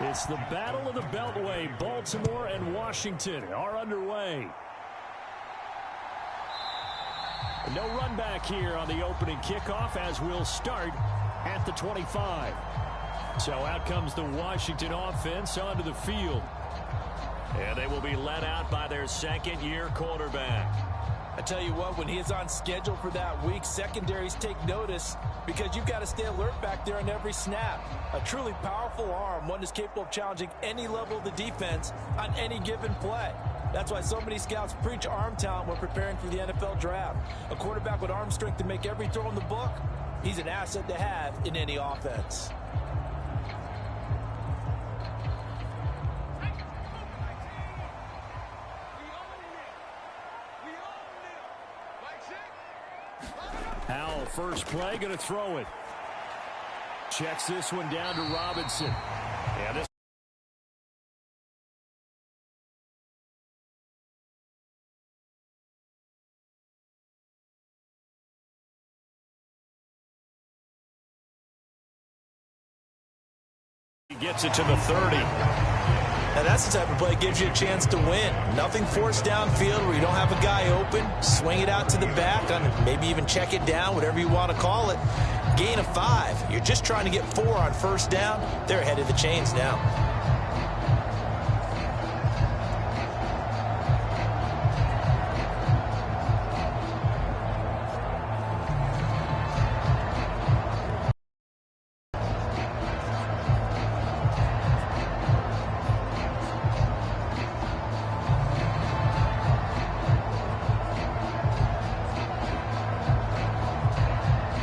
It's the Battle of the Beltway. Baltimore and Washington are underway. No run back here on the opening kickoff as we'll start at the 25. So out comes the Washington offense onto the field. And they will be led out by their second-year quarterback. I tell you what, when he is on schedule for that week, secondaries take notice because you've got to stay alert back there on every snap. A truly powerful arm, one that's capable of challenging any level of the defense on any given play. That's why so many scouts preach arm talent when preparing for the NFL draft. A quarterback with arm strength to make every throw in the book, he's an asset to have in any offense. Howell, first play, going to throw it. Checks this one down to Robinson. And this he gets it to the 30. Now that's the type of play that gives you a chance to win. Nothing forced downfield where you don't have a guy open. Swing it out to the back, maybe even check it down, whatever you want to call it. Gain of 5. You're just trying to get 4 on first down. They're ahead of the chains now.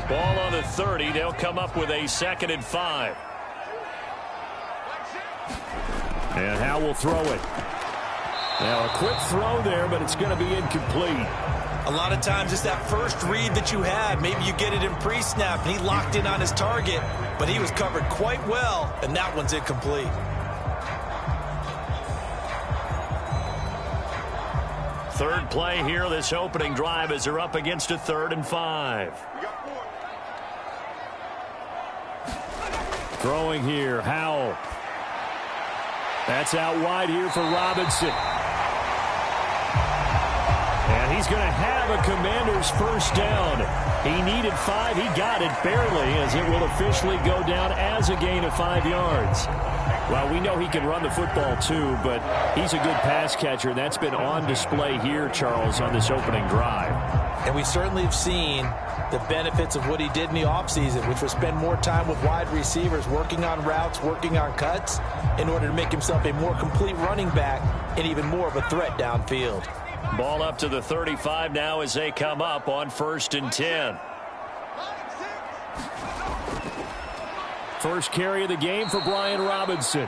Ball on the 30. They'll come up with a 2nd and 5. And Howell will throw it. Now a quick throw there, but it's going to be incomplete. A lot of times it's that first read that you had. Maybe you get it in pre-snap, and he locked in on his target, but he was covered quite well, and that one's incomplete. Third play here, this opening drive as they're up against a 3rd and 5. Throwing here, Howell. That's out wide here for Robinson. And he's going to have a Commander's first down. He needed 5. He got it barely as it will officially go down as a gain of 5 yards. Well, we know he can run the football too, but he's a good pass catcher. That's been on display here, Charles, on this opening drive. And we certainly have seen the benefits of what he did in the offseason, which was spend more time with wide receivers, working on routes, working on cuts, in order to make himself a more complete running back and even more of a threat downfield. Ball up to the 35 now as they come up on 1st and 10. First carry of the game for Brian Robinson.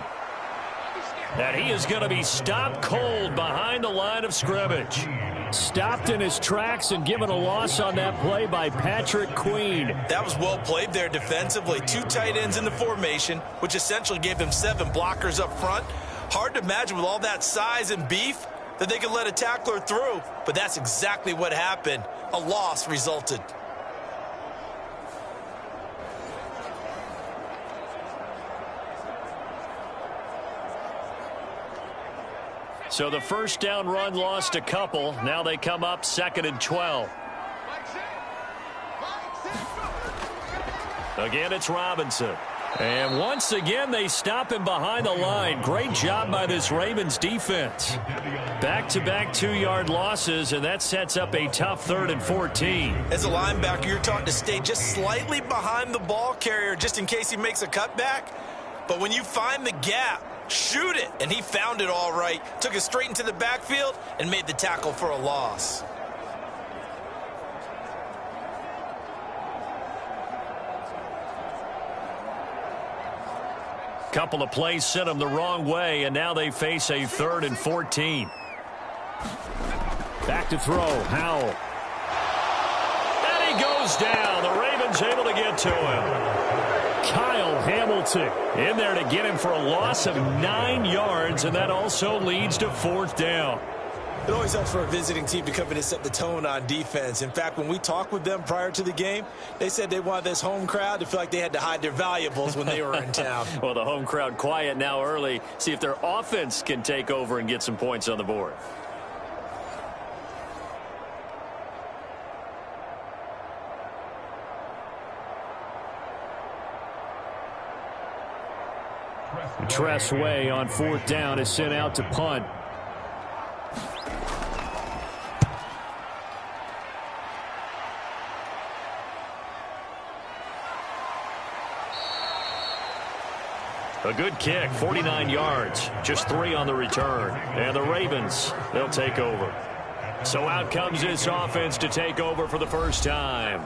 And he is going to be stopped cold behind the line of scrimmage. Stopped in his tracks and given a loss on that play by Patrick Queen. That was well played there defensively. 2 tight ends in the formation, which essentially gave them 7 blockers up front. Hard to imagine with all that size and beef that they could let a tackler through, but that's exactly what happened. A loss resulted. So the first down run lost a couple. Now they come up 2nd and 12. Again, it's Robinson. And once again, they stop him behind the line. Great job by this Ravens defense. Back-to-back 2-yard losses, and that sets up a tough 3rd and 14. As a linebacker, you're taught to stay just slightly behind the ball carrier just in case he makes a cutback. But when you find the gap, shoot it. And he found it all right. Took it straight into the backfield and made the tackle for a loss. Couple of plays sent them the wrong way, and now they face a 3rd and 14. Back to throw, Howell. And he goes down. The Ravens able to get to him. Kyle Hamilton in there to get him for a loss of 9 yards, and that also leads to 4th down. It always helps for a visiting team to come in and set the tone on defense. In fact, when we talked with them prior to the game, they said they wanted this home crowd to feel like they had to hide their valuables when they were in town. Well, the home crowd quiet now early. See if their offense can take over and get some points on the board. Tressway on 4th down is sent out to punt. A good kick, 49 yards, just 3 on the return. And the Ravens, they'll take over. So out comes this offense to take over for the first time.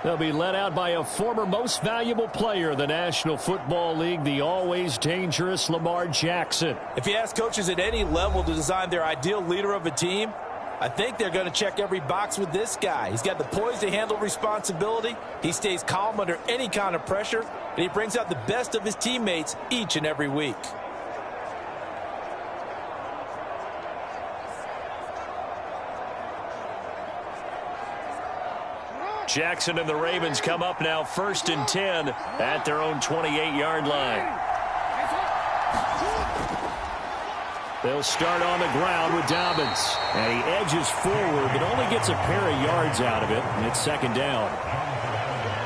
They'll be led out by a former most valuable player in the National Football League, the always dangerous Lamar Jackson. If you ask coaches at any level to design their ideal leader of a team, I think they're going to check every box with this guy. He's got the poise to handle responsibility. He stays calm under any kind of pressure, and he brings out the best of his teammates each and every week. Jackson and the Ravens come up now 1st and 10 at their own 28-yard line. They'll start on the ground with Dobbins. And he edges forward, but only gets a pair of yards out of it, and it's 2nd down.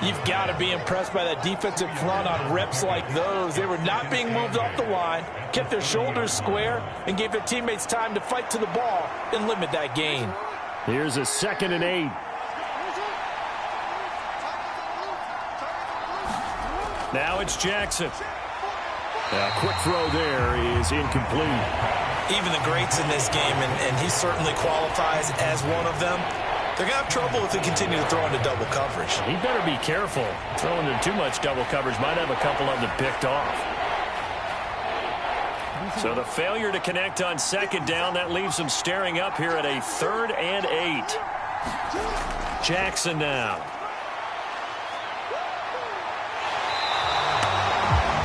You've got to be impressed by that defensive front on reps like those. They were not being moved off the line, kept their shoulders square, and gave their teammates time to fight to the ball and limit that gain. Here's a 2nd and 8. Now it's Jackson. A quick throw there is incomplete. Even the greats in this game, and he certainly qualifies as one of them, they're going to have trouble if they continue to throw into double coverage. He better be careful. Throwing into too much double coverage might have a couple of them picked off. So the failure to connect on 2nd down, that leaves them staring up here at a 3rd and 8. Jackson now.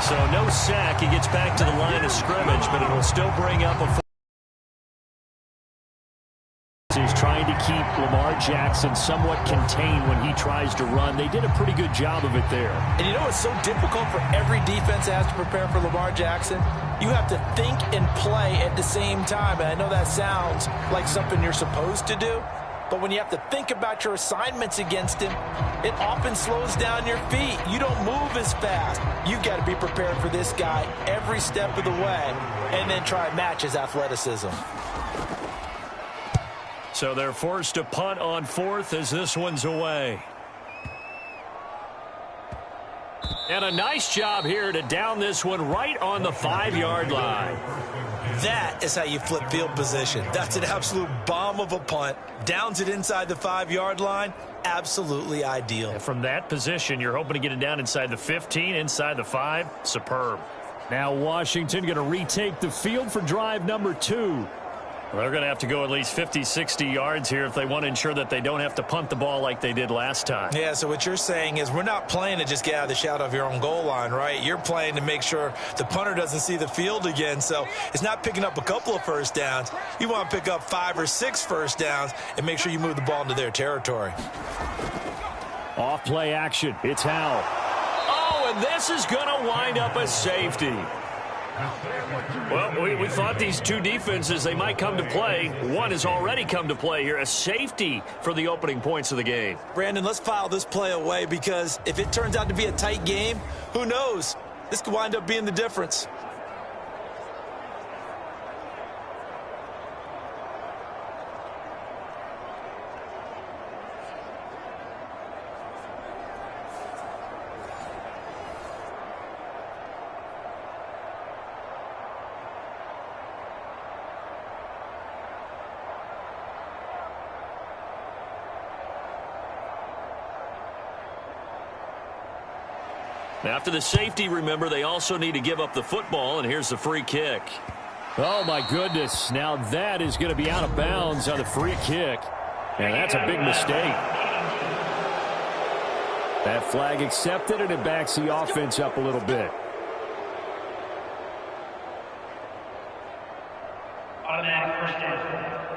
So no sack. He gets back to the line of scrimmage, but it will still bring up a. He's trying to keep Lamar Jackson somewhat contained when he tries to run. They did a pretty good job of it there. And you know it's so difficult for every defense that has to prepare for Lamar Jackson? You have to think and play at the same time. And I know that sounds like something you're supposed to do. But when you have to think about your assignments against him, it often slows down your feet. You don't move as fast. You've got to be prepared for this guy every step of the way and then try and match his athleticism. So they're forced to punt on 4th as this one's away. And a nice job here to down this one right on the 5-yard line. That is how you flip field position. That's an absolute bomb of a punt. Downs it inside the 5-yard line. Absolutely ideal. And from that position, you're hoping to get it down inside the 15, inside the 5. Superb. Now Washington going to retake the field for drive number 2. Well, they're going to have to go at least 50, 60 yards here if they want to ensure that they don't have to punt the ball like they did last time. Yeah, so what you're saying is we're not playing to just get out of the shadow of your own goal line, right? You're playing to make sure the punter doesn't see the field again. So it's not picking up a couple of first downs. You want to pick up 5 or 6 first downs and make sure you move the ball into their territory. Off play action. It's Howell. Oh, and this is going to wind up a safety. Well, we thought these two defenses, they might come to play. One has already come to play here, a safety for the opening points of the game. Brandon, let's file this play away because if it turns out to be a tight game, who knows? This could wind up being the difference. After the safety, remember, they also need to give up the football, and here's the free kick. Oh, my goodness. Now that is going to be out of bounds on the free kick, and that's a big mistake. That flag accepted, and it backs the offense up a little bit. Automatic first down.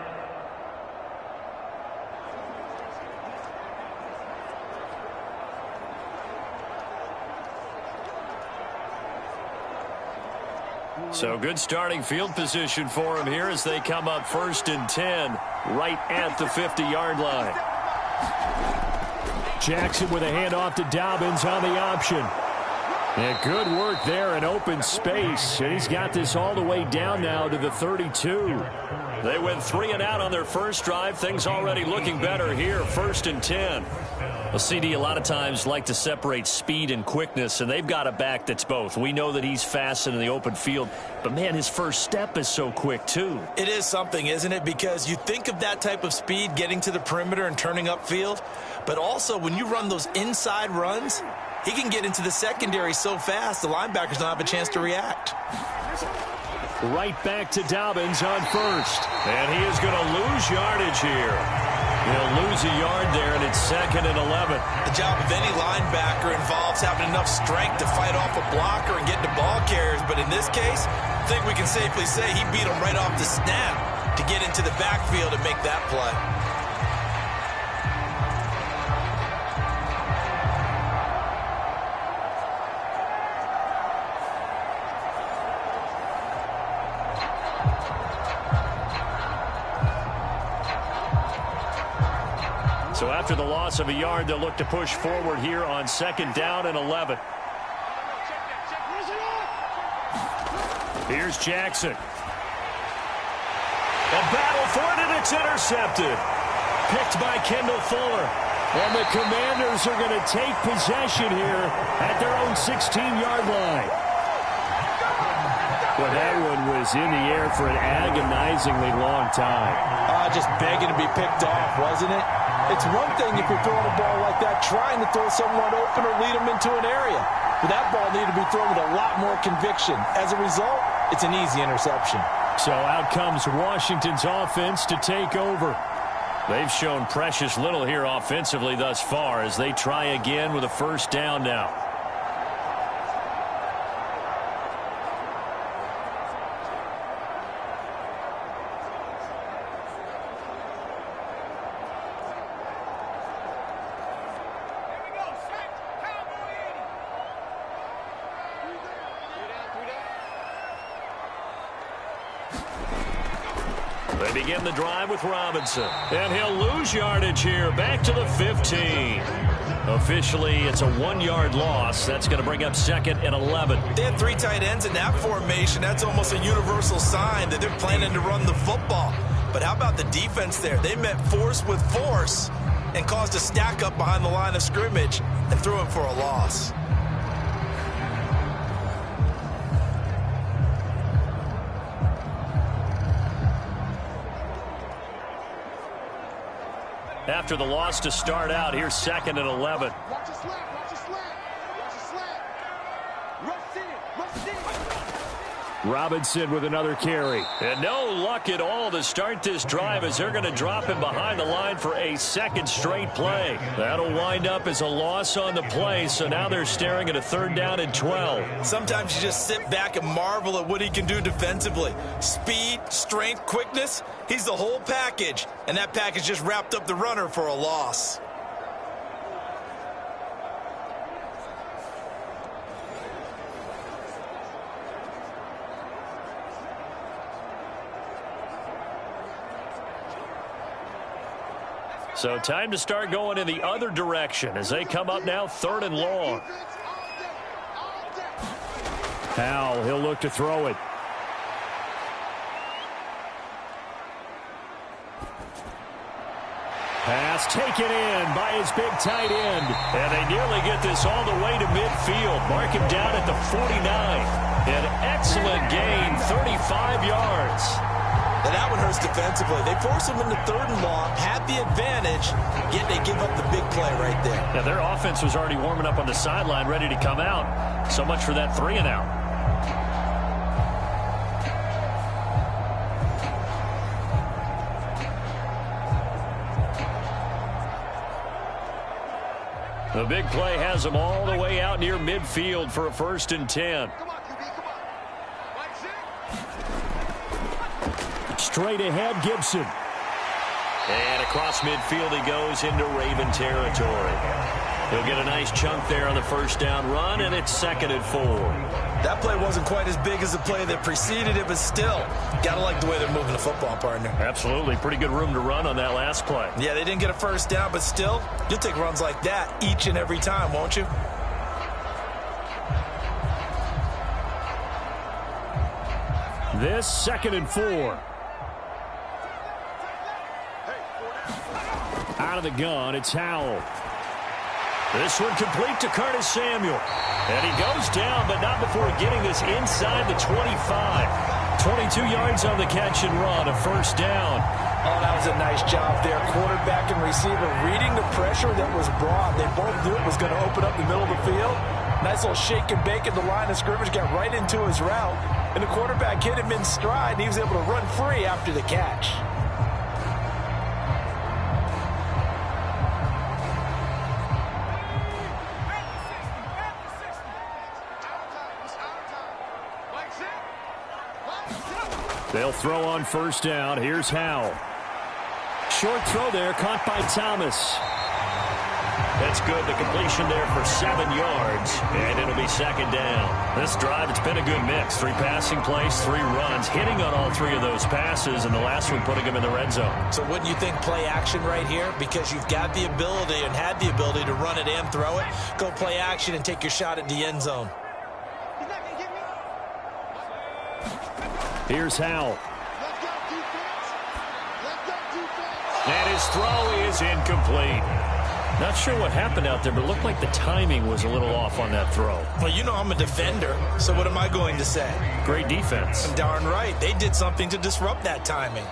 So good starting field position for him here as they come up 1st and 10 right at the 50-yard line. Jackson with a handoff to Dobbins on the option. And good work there in open space. And he's got this all the way down now to the 32. They went 3 and out on their first drive. Things already looking better here. 1st and 10. Well, CD, a lot of times like to separate speed and quickness, and they've got a back that's both. We know that he's fast in the open field, but, man, his first step is so quick, too. It is something, isn't it? Because you think of that type of speed getting to the perimeter and turning upfield, but also when you run those inside runs, he can get into the secondary so fast the linebackers don't have a chance to react. Right back to Dobbins on first. And he is going to lose yardage here. He'll lose a yard there, and it's 2nd and 11. The job of any linebacker involves having enough strength to fight off a blocker and get to ball carriers. But in this case, I think we can safely say he beat him right off the snap to get into the backfield and make that play. So after the loss of a yard, they'll look to push forward here on 2nd down and 11. Here's Jackson. A battle for it, and it's intercepted. Picked by Kendall Fuller. And the Commanders are going to take possession here at their own 16-yard line. Well, that one was in the air for an agonizingly long time. Just begging to be picked off, wasn't it? It's one thing if you're throwing a ball like that, trying to throw someone open or lead them into an area. But that ball needed to be thrown with a lot more conviction. As a result, it's an easy interception. So out comes Washington's offense to take over. They've shown precious little here offensively thus far as they try again with a 1st down now. They begin the drive with Robinson. And he'll lose yardage here. Back to the 15. Officially, it's a 1-yard loss. That's going to bring up 2nd and 11. They had 3 tight ends in that formation. That's almost a universal sign that they're planning to run the football. But how about the defense there? They met force with force and caused a stack up behind the line of scrimmage and threw him for a loss. After the loss to start out, here's 2nd and 11. Watch your slant, watch your slant, watch your slant. Rush in, rush in. Robinson with another carry. And no luck at all to start this drive as they're going to drop him behind the line for a 2nd straight play. That'll wind up as a loss on the play, so now they're staring at a 3rd down and 12. Sometimes you just sit back and marvel at what he can do defensively. Speed, strength, quickness, he's the whole package. And that package just wrapped up the runner for a loss. So time to start going in the other direction as they come up now 3rd and long. Powell, he'll look to throw it. Pass taken in by his big tight end. And they nearly get this all the way to midfield. Mark him down at the 49. An excellent gain, 35 yards. And that one hurts defensively. They force him into 3rd and long, had the advantage, yet they give up the big play right there. Yeah, their offense was already warming up on the sideline, ready to come out. So much for that 3 and out. The big play has them all the way out near midfield for a 1st and 10. Straight ahead, Gibson. And across midfield he goes into Raven territory. He'll get a nice chunk there on the first down run, and it's 2nd and 4. That play wasn't quite as big as the play that preceded it, but still, got to like the way they're moving the football, partner. Absolutely. Pretty good room to run on that last play. Yeah, they didn't get a first down, but still, you'll take runs like that each and every time, won't you? This 2nd and 4. Out of the gun, it's Howell. This one complete to Curtis Samuel. And he goes down, but not before getting this inside the 25. 22 yards on the catch and run, a first down. Oh, that was a nice job there. Quarterback and receiver reading the pressure that was brought. They both knew it was going to open up the middle of the field. Nice little shake and bake at the line of scrimmage, got right into his route. And the quarterback hit him in stride, and he was able to run free after the catch. They'll throw on first down. Here's Howell. Short throw there, caught by Thomas. That's good. The completion there for 7 yards, and it'll be 2nd down. This drive, it's been a good mix. 3 passing plays, 3 runs, hitting on all 3 of those passes, and the last one putting them in the red zone. So wouldn't you think play action right here? Because you've got the ability and had the ability to run it and throw it. Go play action and take your shot at the end zone. Here's Howell. And his throw is incomplete. Not sure what happened out there, but it looked like the timing was a little off on that throw. Well, you know I'm a defender, so what am I going to say? Great defense. Darn right. They did something to disrupt that timing.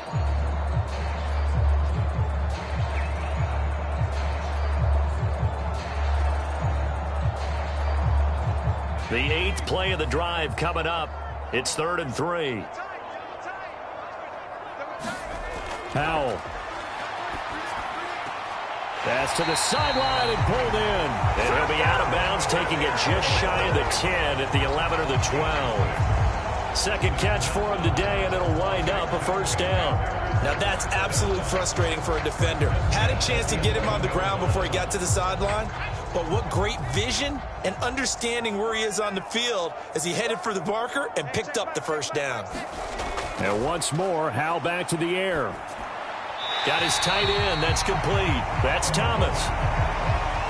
The 8th play of the drive coming up. It's 3rd and 3. Howell. Pass to the sideline and pulled in. And he'll be out of bounds, taking it just shy of the 10 at the 11 or the 12. Second catch for him today, and it'll wind up a first down. Now that's absolutely frustrating for a defender. Had a chance to get him on the ground before he got to the sideline, but what great vision and understanding where he is on the field as he headed for the marker and picked up the first down. And once more, Howell back to the air. Got his tight end. That's complete. That's Thomas.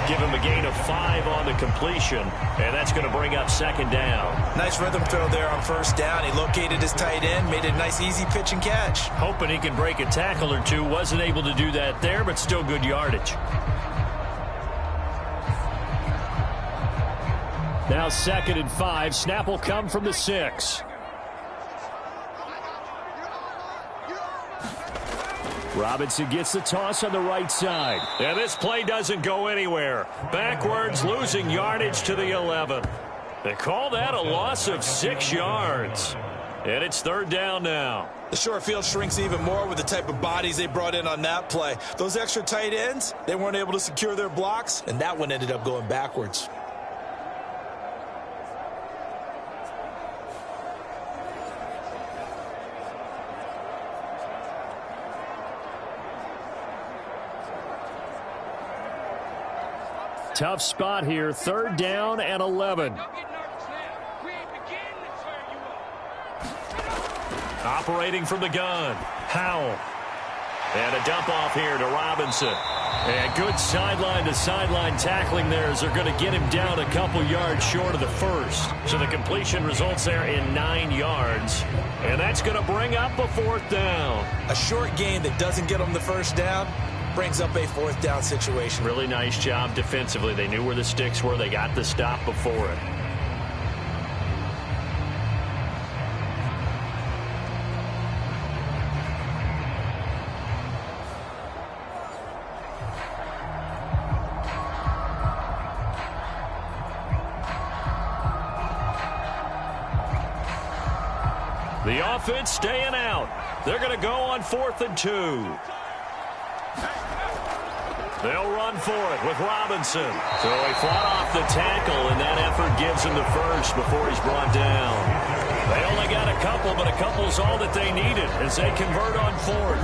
Give him a gain of 5 on the completion, and that's going to bring up 2nd down. Nice rhythm throw there on first down. He located his tight end, made a nice easy pitch and catch. Hoping he can break a tackle or two. Wasn't able to do that there, but still good yardage. Now 2nd and 5. Snap will come from the 6. Robinson gets the toss on the right side. And this play doesn't go anywhere. Backwards, losing yardage to the 11. They call that a loss of 6 yards. And it's 3rd down now. The short field shrinks even more with the type of bodies they brought in on that play. Those extra tight ends, they weren't able to secure their blocks, and that one ended up going backwards. Tough spot here. 3rd down and 11. Operating from the gun. Howell. And a dump off here to Robinson. And good sideline-to-sideline tackling there as they're going to get him down a couple yards short of the first. So the completion results there in 9 yards. And that's going to bring up a 4th down. A short gain that doesn't get them the first down brings up a 4th down situation. Really nice job defensively. They knew where the sticks were. They got the stop before it. The offense staying out. They're going to go on 4th and 2. They'll run for it with Robinson. So he fought off the tackle, and that effort gives him the first before he's brought down. They only got a couple, but a couple's all that they needed as they convert on 4th.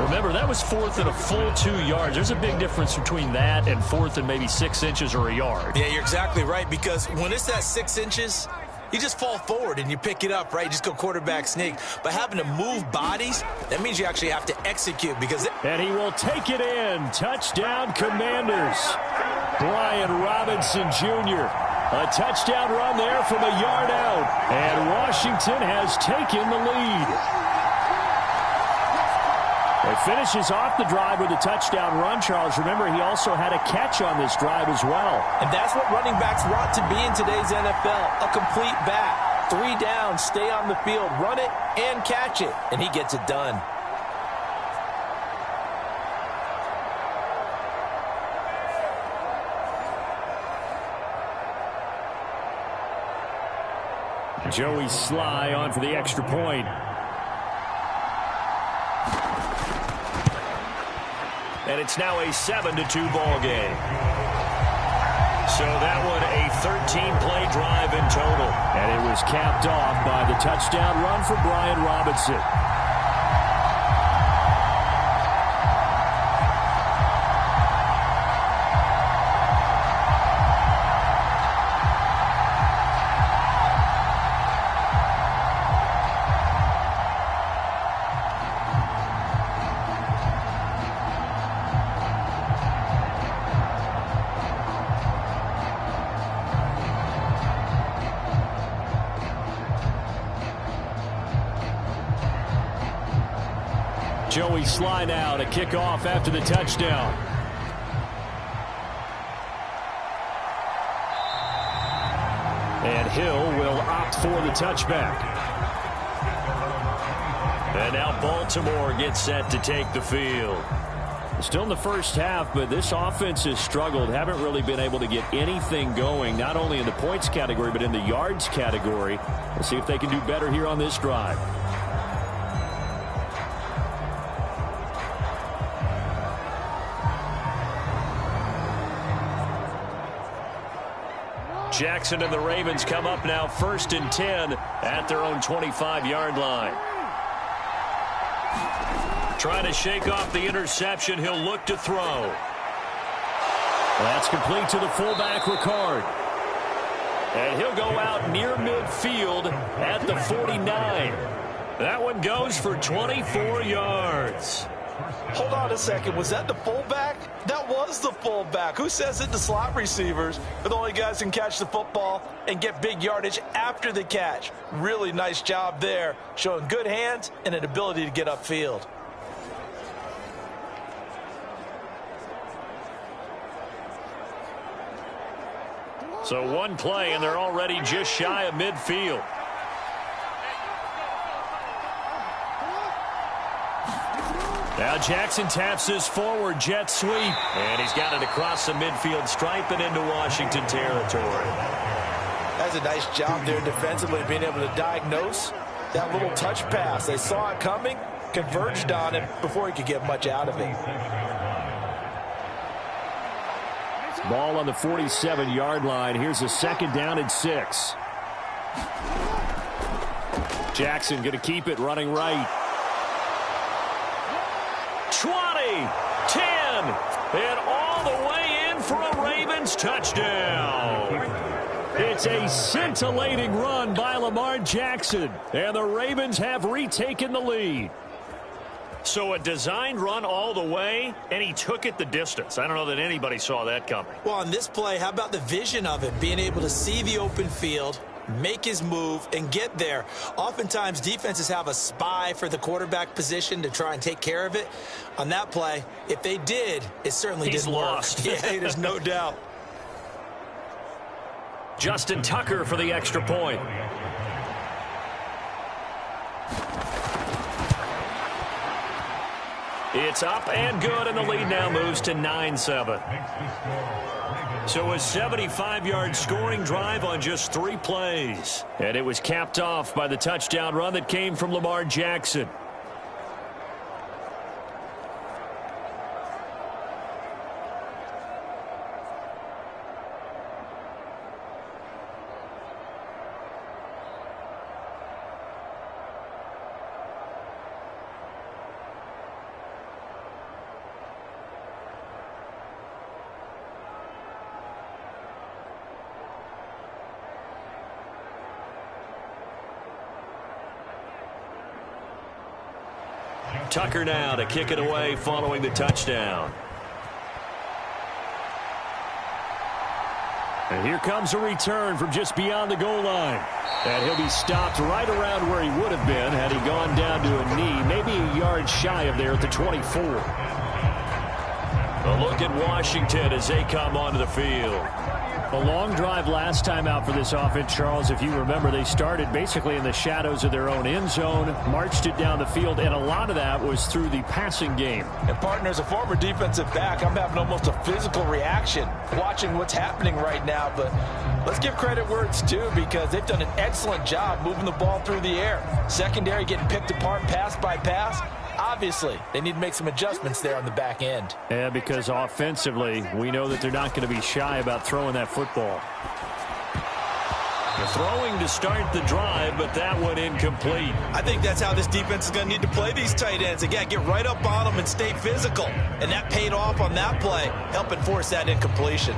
Remember, that was fourth and a full 2 yards. There's a big difference between that and fourth and maybe 6 inches or a yard. Yeah, you're exactly right, because when it's at 6 inches, you just fall forward and you pick it up, right? You just go quarterback sneak. But having to move bodies, that means you actually have to execute. And he will take it in. Touchdown, Commanders. Brian Robinson Jr. A touchdown run there from a yard out. And Washington has taken the lead. It finishes off the drive with a touchdown run, Charles. Remember, he also had a catch on this drive as well. And that's what running backs want to be in today's NFL, a complete back. 3 down, stay on the field, run it, and catch it. And he gets it done. Joey Sly on for the extra point. And it's now a 7-2 ball game. So that one a 13-play drive in total. And it was capped off by the touchdown run for Brian Robinson. Joey Sly now to kick off after the touchdown. And Hill will opt for the touchback. And now Baltimore gets set to take the field. Still in the first half, but this offense has struggled. Haven't really been able to get anything going, not only in the points category, but in the yards category. We'll see if they can do better here on this drive. Jackson and the Ravens come up now 1st and 10 at their own 25-yard line. Trying to shake off the interception. He'll look to throw. That's complete to the fullback, Ricard. And he'll go out near midfield at the 49. That one goes for 24 yards. Hold on a second. Was that the fullback? That was the fullback. Who says it? The slot receivers are the only guys who can catch the football and get big yardage after the catch. Really nice job there, showing good hands and an ability to get upfield. So one play, and they're already just shy of midfield. Now Jackson taps his forward jet sweep. And he's got it across the midfield stripe and into Washington territory. That's a nice job there defensively, being able to diagnose that little touch pass. They saw it coming, converged on it before he could get much out of it. Ball on the 47-yard line. Here's a 2nd down and 6. Jackson going to keep it running right. 20, 10, and all the way in for a Ravens touchdown. It's a scintillating run by Lamar Jackson, and the Ravens have retaken the lead. So a designed run all the way, and he took it the distance. I don't know that anybody saw that coming. Well, on this play, how about the vision of it? Being able to see the open field, make his move, and get there. Oftentimes, defenses have a spy for the quarterback position to try and take care of it. On that play, if they did, it certainly didn't lost. work. Yeah, there's no doubt. Justin Tucker for the extra point. It's up and good, and the lead now moves to 9-7. So a 75-yard scoring drive on just 3 plays. And it was capped off by the touchdown run that came from Lamar Jackson. Tucker now to kick it away following the touchdown. And here comes a return from just beyond the goal line. And he'll be stopped right around where he would have been had he gone down to a knee, maybe a yard shy of there at the 24. A look at Washington as they come onto the field. A long drive last time out for this offense, Charles. If you remember, they started basically in the shadows of their own end zone, marched it down the field, and a lot of that was through the passing game. And, partner, as a former defensive back, I'm having almost a physical reaction watching what's happening right now. But let's give credit where it's due, because they've done an excellent job moving the ball through the air. Secondary getting picked apart pass by pass. Obviously, they need to make some adjustments there on the back end. Yeah, because offensively, we know that they're not going to be shy about throwing that football. The throwing to start the drive, but that one incomplete. I think that's how this defense is going to need to play these tight ends. Again, get right up on them and stay physical. And that paid off on that play, helping force that incompletion.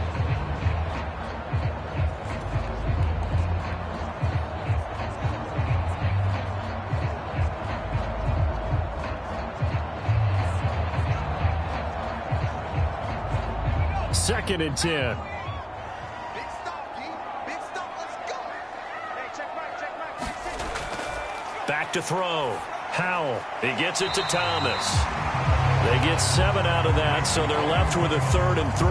Second and 10. Big stop, G. Big stop. Let's go. Hey, check right. Back to throw. Howell. He gets it to Thomas. They get 7 out of that, so they're left with a 3rd and 3.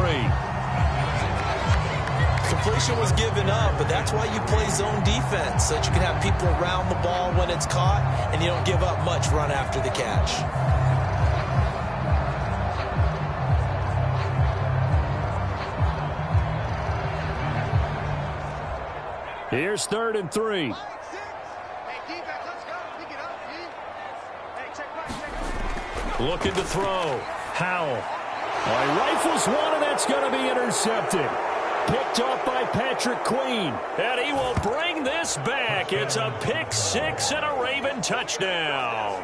Completion was given up, but that's why you play zone defense, so that you can have people around the ball when it's caught, and you don't give up much run after the catch. Here's 3rd and 3. Hey, defense, let's go. Pick it up, G. Hey, check right. Looking to throw. Howell. He rifles one, and that's going to be intercepted. Picked off by Patrick Queen. And he will bring this back. It's a pick 6 and a Raven touchdown.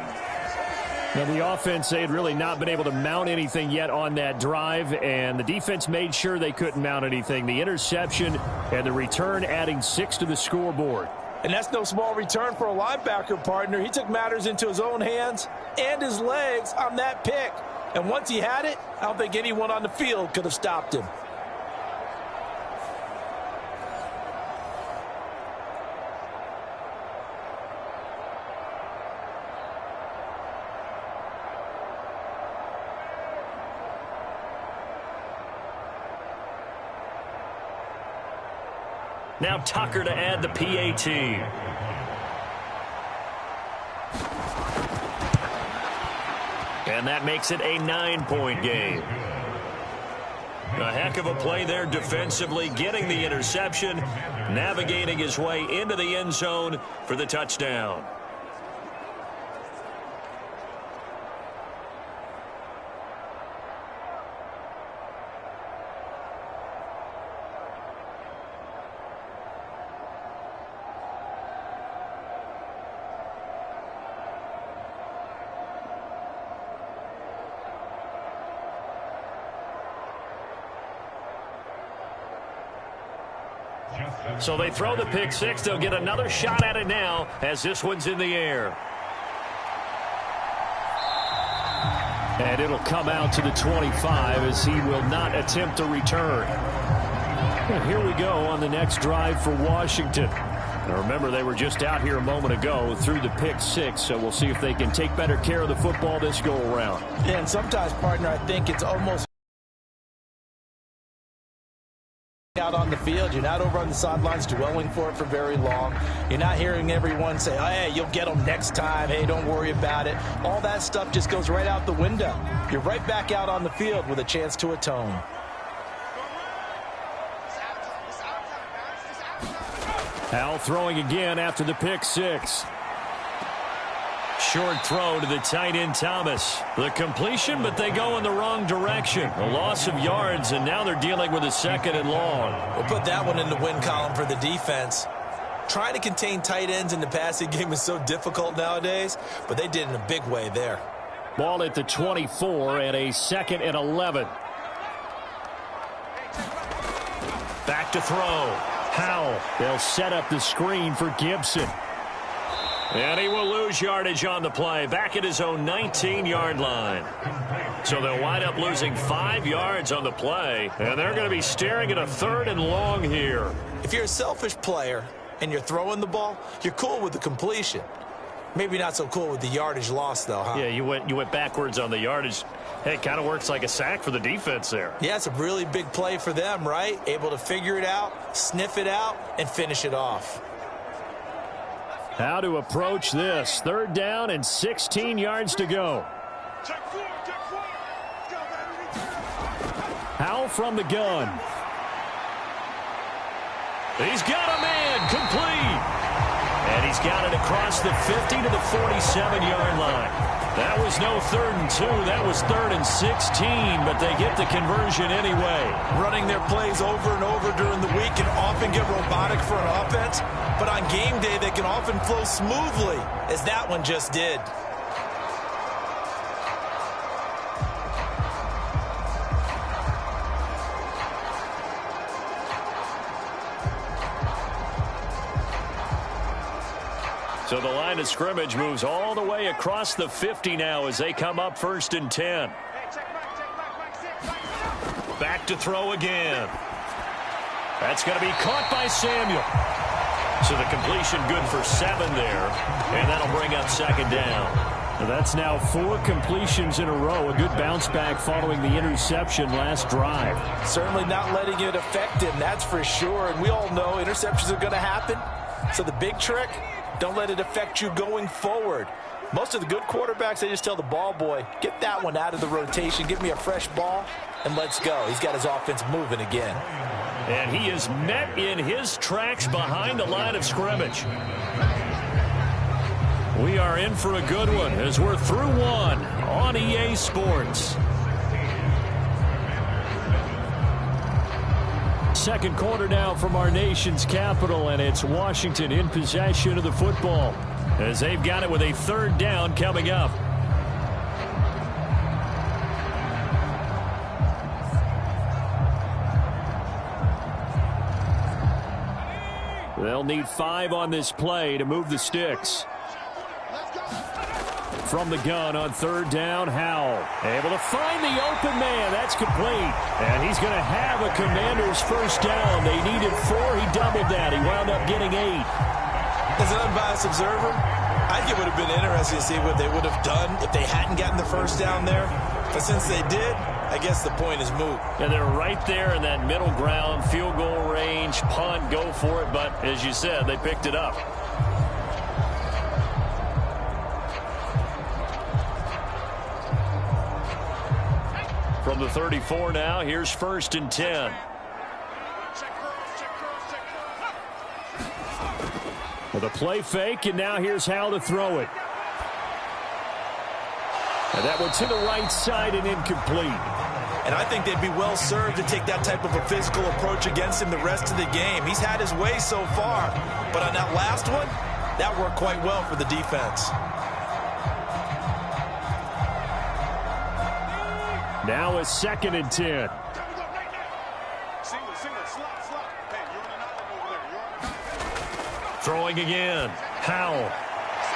Now, the offense, they had really not been able to mount anything yet on that drive, and the defense made sure they couldn't mount anything. The interception and the return adding 6 to the scoreboard. And that's no small return for a linebacker, partner. He took matters into his own hands and his legs on that pick. And once he had it, I don't think anyone on the field could have stopped him. Now Tucker to add the PAT. And that makes it a 9-point game. A heck of a play there defensively, getting the interception, navigating his way into the end zone for the touchdown. So they throw the pick 6. They'll get another shot at it now as this one's in the air. And it'll come out to the 25 as he will not attempt a return. And here we go on the next drive for Washington. Now remember, they were just out here a moment ago through the pick 6, so we'll see if they can take better care of the football this go-around. Yeah, and sometimes, partner, I think it's almost out on the field. You're not over on the sidelines dwelling for it for very long. You're not hearing everyone say, oh, hey, you'll get them next time. Hey, don't worry about it. All that stuff just goes right out the window. You're right back out on the field with a chance to atone. Howell throwing again after the pick 6. Short throw to the tight end Thomas. The completion, but they go in the wrong direction. A loss of yards, and now they're dealing with a 2nd and long. We'll put that one in the win column for the defense. Trying to contain tight ends in the passing game is so difficult nowadays, but they did in a big way there. Ball at the 24 and a 2nd and 11. Back to throw. Howell. They'll set up the screen for Gibson. And he will lose yardage on the play, back at his own 19-yard line. So they'll wind up losing 5 yards on the play, and they're going to be staring at a 3rd and long here. If you're a selfish player and you're throwing the ball, you're cool with the completion. Maybe not so cool with the yardage loss, though, huh? Yeah, you went backwards on the yardage. Hey, it kind of works like a sack for the defense there. Yeah, it's a really big play for them, right? Able to figure it out, sniff it out, and finish it off. How to approach this. 3rd down and 16 yards to go. Howell from the gun. He's got a man, complete. And he's got it across the 50 to the 47-yard line. That was no 3rd and 2. That was 3rd and 16, but they get the conversion anyway. Running their plays over and over during the week can often get robotic for an offense, but on game day they can often flow smoothly, as that one just did. So the line of scrimmage moves all the way across the 50 now as they come up 1st and 10. Back to throw again. That's going to be caught by Samuel. So the completion good for 7 there, and that'll bring up 2nd down. That's now 4 completions in a row. A good bounce back following the interception last drive. Certainly not letting it affect him, that's for sure. And we all know interceptions are going to happen. So the big trick, don't let it affect you going forward. Most of the good quarterbacks, they just tell the ball boy, get that one out of the rotation, give me a fresh ball, and let's go. He's got his offense moving again. And he is met in his tracks behind the line of scrimmage. We are in for a good one as we're through one on EA Sports. Second quarter now from our nation's capital, and it's Washington in possession of the football as they've got it with a 3rd down coming up. They'll need 5 on this play to move the sticks. From the gun on 3rd down, Howell able to find the open man. That's complete. And he's going to have a Commanders 1st down. They needed 4. He doubled that. He wound up getting 8. As an unbiased observer, I think it would have been interesting to see what they would have done if they hadn't gotten the 1st down there. But since they did, I guess the point is moot. And they're right there in that middle ground, field goal range, punt, go for it. But as you said, they picked it up. From the 34 now, here's 1st and 10. With a play fake, and now here's how to throw it. And that one to the right side and incomplete. And I think they'd be well served to take that type of a physical approach against him the rest of the game. He's had his way so far, but on that last one, that worked quite well for the defense. Now it's 2nd and 10. Throwing again. Howell.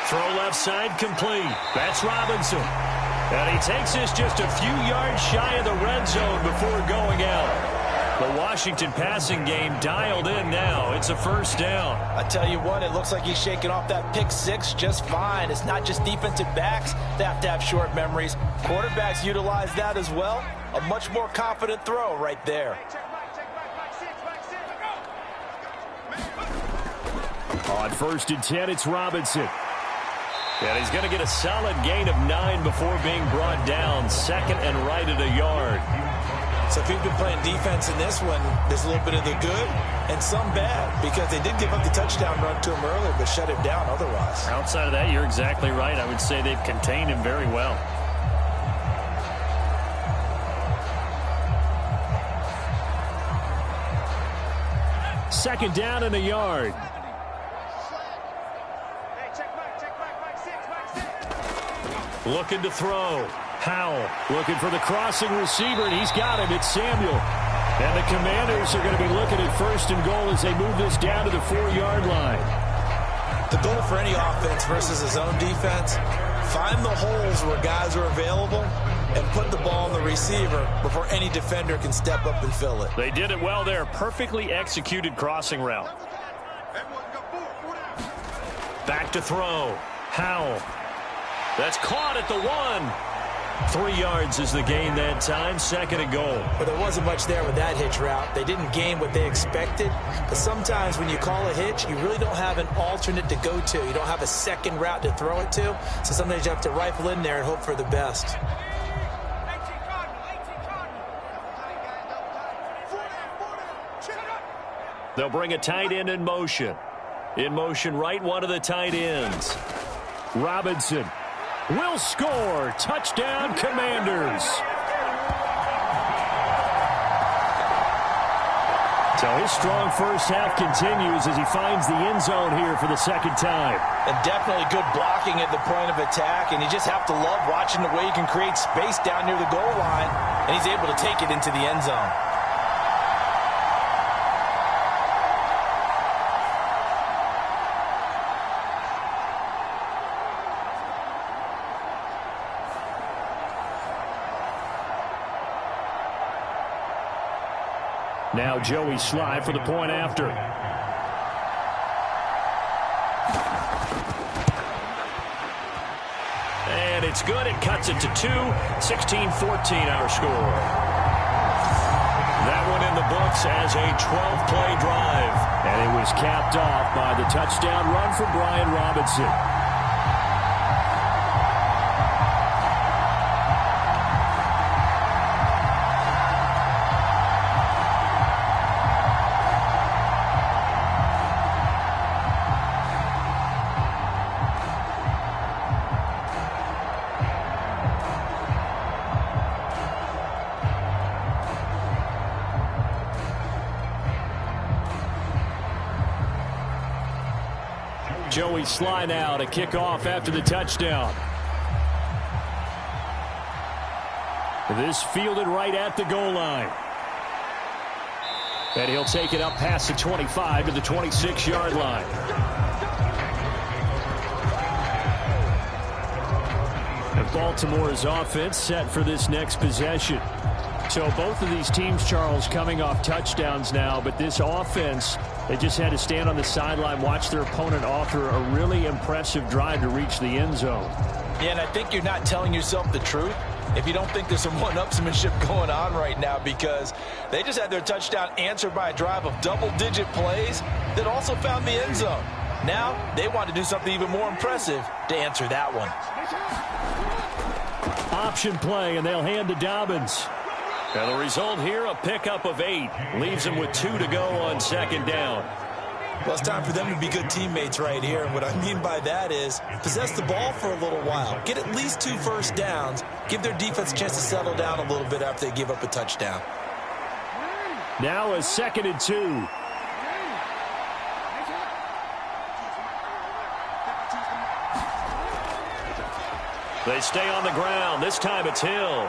Throw left side complete. That's Robinson. And he takes this just a few yards shy of the red zone before going out. The Washington passing game dialed in now. It's a 1st down. I tell you what, it looks like he's shaking off that pick 6 just fine. It's not just defensive backs that have to have short memories. Quarterbacks utilize that as well. A much more confident throw right there. On 1st and 10, it's Robinson. And he's going to get a solid gain of 9 before being brought down. 2nd and right at a yard. So if you've been playing defense in this one, there's a little bit of the good and some bad, because they did give up the touchdown run to him earlier, but shut him down otherwise. Outside of that, you're exactly right. I would say they've contained him very well. Second down and a yard. Looking to throw. Howell looking for the crossing receiver, and he's got him. It's Samuel. And the Commanders are going to be looking at 1st and goal as they move this down to the 4-yard line. The goal for any offense versus his own defense, find the holes where guys are available and put the ball on the receiver before any defender can step up and fill it. They did it well there. Perfectly executed crossing route. Back to throw. Howell. That's caught at the 1. 3 yards is the gain that time. 2nd and goal. But there wasn't much there with that hitch route. They didn't gain what they expected. But sometimes when you call a hitch, you really don't have an alternate to go to. You don't have a second route to throw it to. So sometimes you have to rifle in there and hope for the best. They'll bring a tight end in motion. In motion right, one of the tight ends. Robinson will score. Touchdown, Commanders. So his strong first half continues as he finds the end zone here for the 2nd time. And definitely good blocking at the point of attack, and you just have to love watching the way he can create space down near the goal line, and he's able to take it into the end zone. Now Joey Sly for the point after. And it's good. It cuts it to 2. 16-14 our score. That one in the books as a 12-play drive. And it was capped off by the touchdown run from Brian Robinson. Joey Sly now to kick off after the touchdown. This fielded right at the goal line. And he'll take it up past the 25 to the 26-yard line. And Baltimore's offense set for this next possession. So both of these teams, Charles, coming off touchdowns now, but this offense, they just had to stand on the sideline, watch their opponent author a really impressive drive to reach the end zone. Yeah, and I think you're not telling yourself the truth if you don't think there's some one-upsmanship going on right now, because they just had their touchdown answered by a drive of double-digit plays that also found the end zone. Now they want to do something even more impressive to answer that one. Option play, and they'll hand to Dobbins. And the result here, a pickup of 8. Leaves them with 2 to go on 2nd down. Well, it's time for them to be good teammates right here. And what I mean by that is possess the ball for a little while. Get at least 2 first downs. Give their defense a chance to settle down a little bit after they give up a touchdown. Now a 2nd and 2. They stay on the ground. This time it's Hill.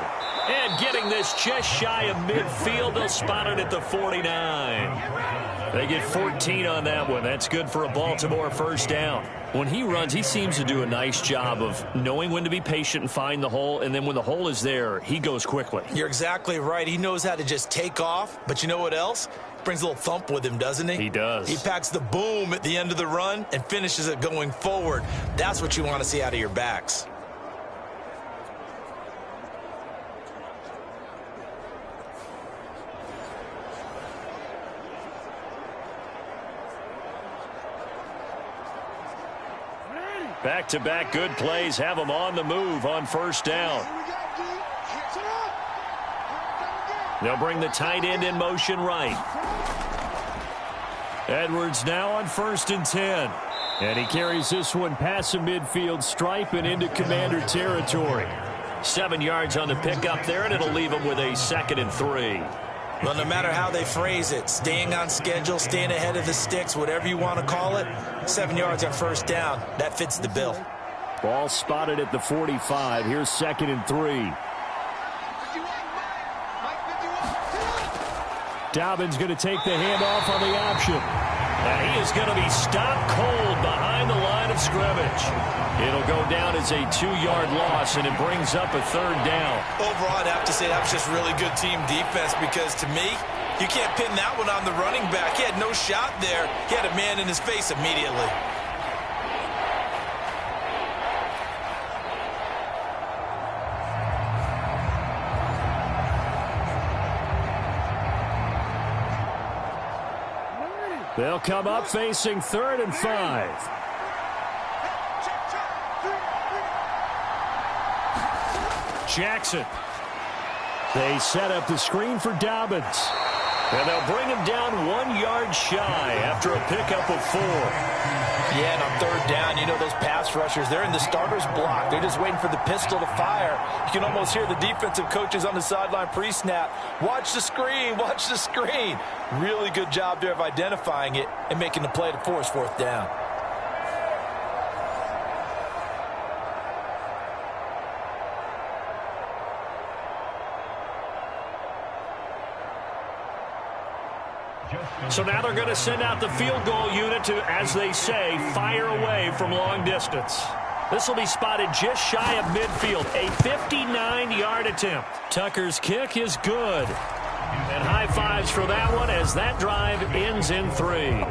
And getting this just shy of midfield, they'll spot it at the 49. They get 14 on that one. That's good for a Baltimore first down. When he runs, he seems to do a nice job of knowing when to be patient and find the hole, and then when the hole is there, he goes quickly. You're exactly right. He knows how to just take off, but you know what else? Brings a little thump with him, doesn't he? He does. He packs the boom at the end of the run and finishes it going forward. That's what you want to see out of your backs. Back-to-back good plays have them on the move on first down. They'll bring the tight end in motion right. Edwards now on 1st and 10. And he carries this one past the midfield stripe and into Commander territory. 7 yards on the pickup there, and it'll leave him with a 2nd and 3. Well, no matter how they phrase it, staying on schedule, staying ahead of the sticks, whatever you want to call it, 7 yards on first down, that fits the bill. Ball spotted at the 45. Here's 2nd and 3. Dobbins going to take the handoff on the option. And he is going to be stopped cold behind the line of scrimmage. It'll go down as a 2-yard loss, and it brings up a 3rd down. Overall, I'd have to say that was just really good team defense because, to me, you can't pin that one on the running back. He had no shot there. He had a man in his face immediately. They'll come up facing 3rd and 5. Jackson. They set up the screen for Dobbins. And they'll bring him down 1 yard shy after a pickup of 4. Yeah, and on 3rd down, you know those pass rushers, they're in the starter's block. They're just waiting for the pistol to fire. You can almost hear the defensive coaches on the sideline pre-snap. Watch the screen, watch the screen. Really good job there of identifying it and making the play to force 4th down. So now they're going to send out the field goal unit to, as they say, fire away from long distance. This will be spotted just shy of midfield. A 59-yard attempt. Tucker's kick is good. And high fives for that one as that drive ends in 3.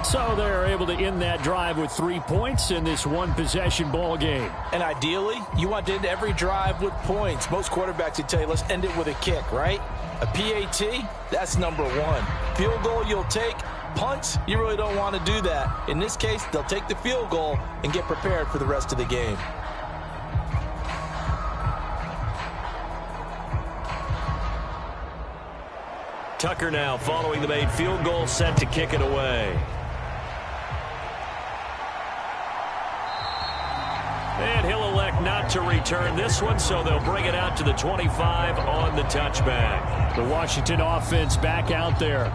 So they're able to end that drive with 3 points in this one-possession ball game. And ideally, you want to end every drive with points. Most quarterbacks would tell you, let's end it with a kick, right? A PAT, that's number 1. Field goal you'll take. Punts, you really don't want to do that. In this case, they'll take the field goal and get prepared for the rest of the game. Tucker now following the made field goal, set to kick it away. And he'll elect not to return this one, so they'll bring it out to the 25 on the touchback. The Washington offense back out there.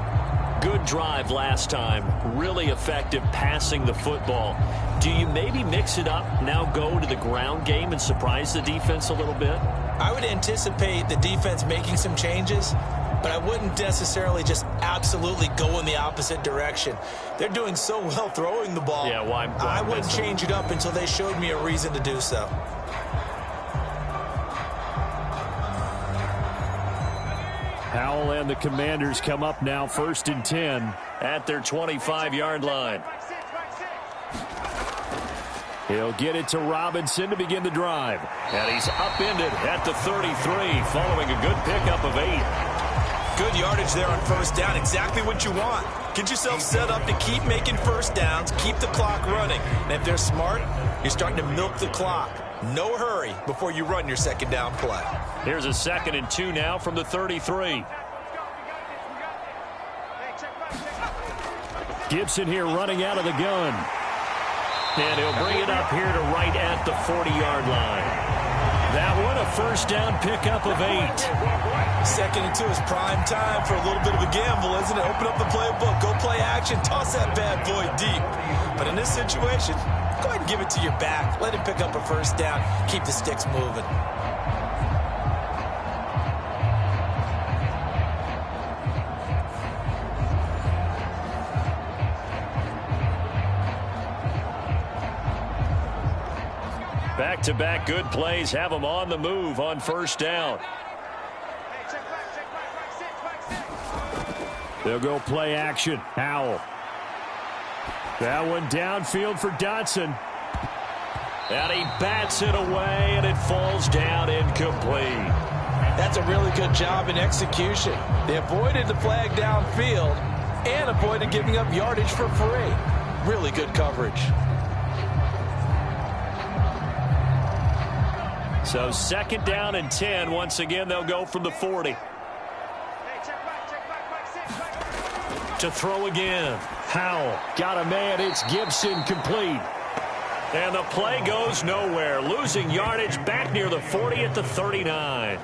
Good drive last time. Really effective passing the football. Do you maybe mix it up, now go to the ground game and surprise the defense a little bit? I would anticipate the defense making some changes, but I wouldn't necessarily just absolutely go in the opposite direction. They're doing so well throwing the ball. Yeah, why I wouldn't change it up until they showed me a reason to do so. Howell and the Commanders come up now 1st and 10 at their 25-yard line. He'll get it to Robinson to begin the drive. And he's upended at the 33 following a good pickup of 8. Good yardage there on 1st down. Exactly what you want. Get yourself set up to keep making 1st downs, keep the clock running. And if they're smart, you're starting to milk the clock. No hurry before you run your 2nd down play. Here's a 2nd and 2 now from the 33. Gibson here running out of the gun. And he'll bring it up here to right at the 40-yard line. That one, a 1st down pickup of 8. 2nd and 2 is prime time for a little bit of a gamble, isn't it? Open up the playbook, go play action, toss that bad boy deep. But in this situation, go ahead and give it to your back. Let him pick up a 1st down, keep the sticks moving. Back-to-back good plays have them on the move on 1st down. They'll go play action. Howell. That one downfield for Dotson. And he bats it away, and it falls down incomplete. That's a really good job in execution. They avoided the flag downfield and avoided giving up yardage for free. Really good coverage. So 2nd down and 10. Once again, they'll go from the 40. To throw again. Howell got a man. It's Gibson complete. And the play goes nowhere. Losing yardage back near the 40 at the 39.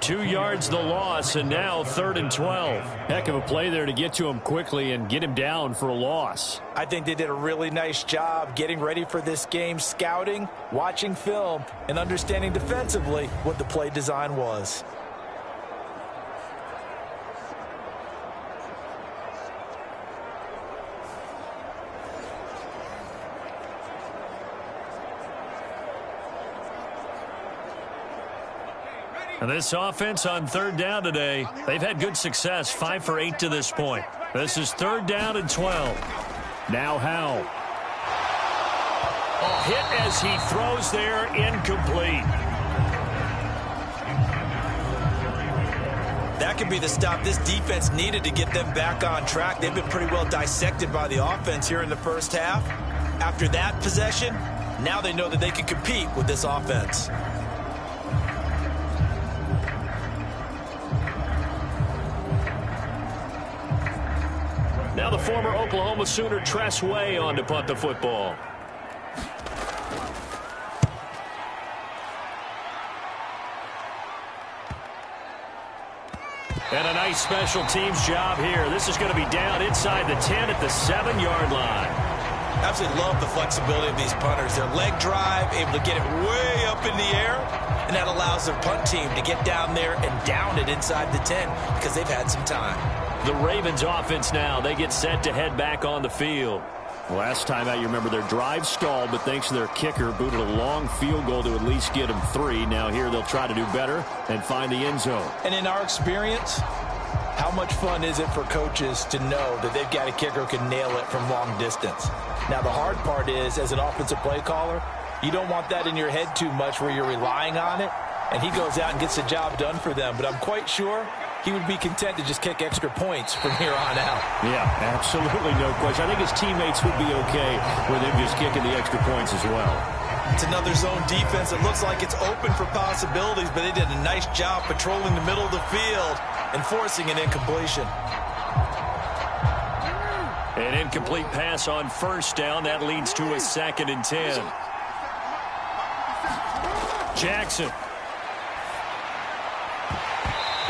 2 yards the loss, and now 3rd and 12. Heck of a play there to get to him quickly and get him down for a loss. I think they did a really nice job getting ready for this game, scouting, watching film, and understanding defensively what the play design was. And this offense on third down today, they've had good success, 5 for 8 to this point. This is 3rd down and 12. Now Howell. Hit as he throws there, incomplete. That could be the stop this defense needed to get them back on track. They've been pretty well dissected by the offense here in the first half. After that possession, now they know that they can compete with this offense. Now the former Oklahoma Sooner Tress Way on to punt the football. And a nice special teams job here. This is going to be down inside the 10 at the 7-yard line. Absolutely love the flexibility of these punters. Their leg drive, able to get it way up in the air, and that allows their punt team to get down there and down it inside the 10 because they've had some time. The Ravens offense now, they get set to head back on the field. Last time out, you remember their drive stalled, but thanks to their kicker, booted a long field goal to at least get them 3. Now here they'll try to do better and find the end zone. And in our experience, how much fun is it for coaches to know that they've got a kicker who can nail it from long distance? Now the hard part is, as an offensive play caller, you don't want that in your head too much where you're relying on it, and he goes out and gets the job done for them. But I'm quite sure he would be content to just kick extra points from here on out. Yeah, absolutely no question. I think his teammates would be okay with him just kicking the extra points as well. It's another zone defense. It looks like it's open for possibilities, but they did a nice job patrolling the middle of the field and forcing an incompletion. An incomplete pass on 1st down. That leads to a 2nd and 10. Jackson.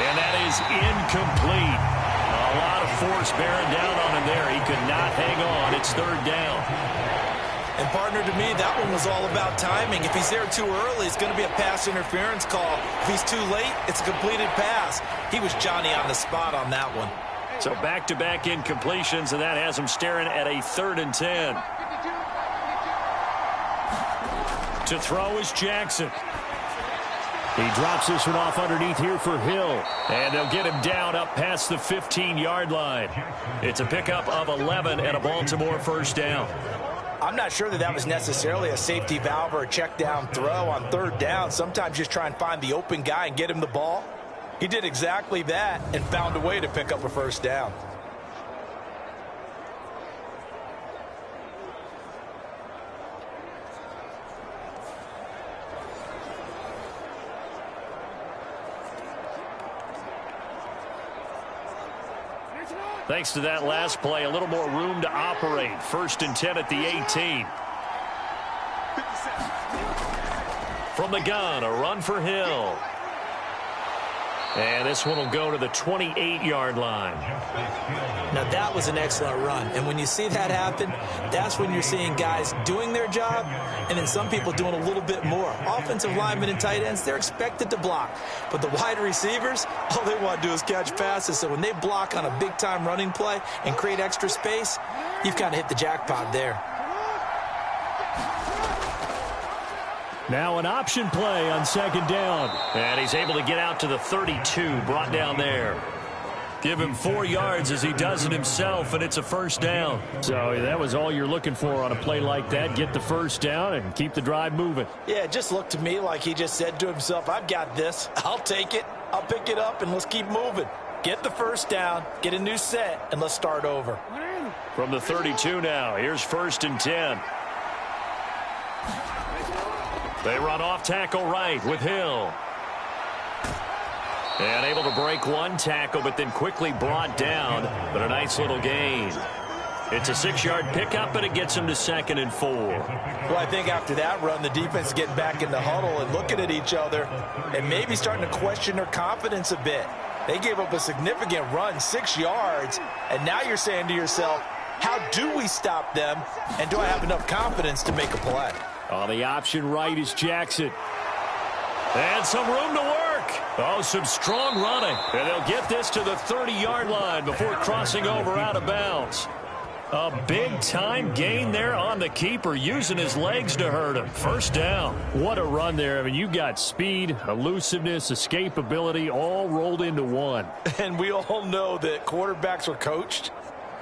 And that is incomplete. A lot of force bearing down on him there. He could not hang on. It's 3rd down. And, partner, to me, that one was all about timing. If he's there too early, it's going to be a pass interference call. If he's too late, it's a completed pass. He was Johnny on the spot on that one. So back-to-back incompletions, and that has him staring at a 3rd and 10. To throw is Jackson. He drops this one off underneath here for Hill. And they'll get him down up past the 15-yard line. It's a pickup of 11 and a Baltimore 1st down. I'm not sure that was necessarily a safety valve or a check down throw on 3rd down. Sometimes just try and find the open guy and get him the ball. He did exactly that and found a way to pick up a 1st down. Thanks to that last play, a little more room to operate. 1st and 10 at the 18. From the gun, a run for Hill. And this one will go to the 28-yard line. Now, that was an excellent run. And when you see that happen, that's when you're seeing guys doing their job and then some people doing a little bit more. Offensive linemen and tight ends, they're expected to block. But the wide receivers, all they want to do is catch passes. So when they block on a big-time running play and create extra space, you've kind of hit the jackpot there. Now an option play on 2nd down. And he's able to get out to the 32, brought down there. Give him 4 yards as he does it himself, and it's a 1st down. So that was all you're looking for on a play like that. Get the 1st down and keep the drive moving. Yeah, it just looked to me like he just said to himself, I've got this. I'll take it. I'll pick it up, and let's keep moving. Get the 1st down, get a new set, and let's start over. From the 32 now, here's 1st and 10. They run off tackle right with Hill. And able to break one tackle, but then quickly brought down. But a nice little gain. It's a 6-yard pickup, and it gets him to 2nd and 4. Well, I think after that run, the defense is getting back in the huddle and looking at each other and maybe starting to question their confidence a bit. They gave up a significant run, 6 yards, and now you're saying to yourself, how do we stop them, and do I have enough confidence to make a play? On the option right is Jackson. And some room to work. Oh, some strong running. And they'll get this to the 30-yard line before crossing over out of bounds. A big-time gain there on the keeper, using his legs to hurt him. First down. What a run there. I mean, you got speed, elusiveness, escapability, all rolled into one. And we all know that quarterbacks are coached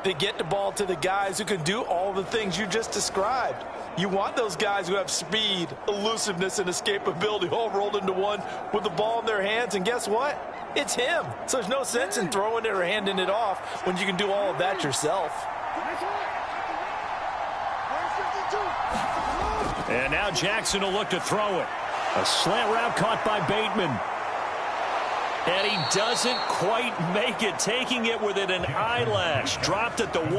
to get the ball to the guys who can do all the things you just described. You want those guys who have speed, elusiveness, and escapability all rolled into one with the ball in their hands. And guess what? It's him. So there's no sense in throwing it or handing it off when you can do all of that yourself. And now Jackson will look to throw it. A slant route caught by Bateman. And he doesn't quite make it, taking it within an eyelash. Dropped at the 1.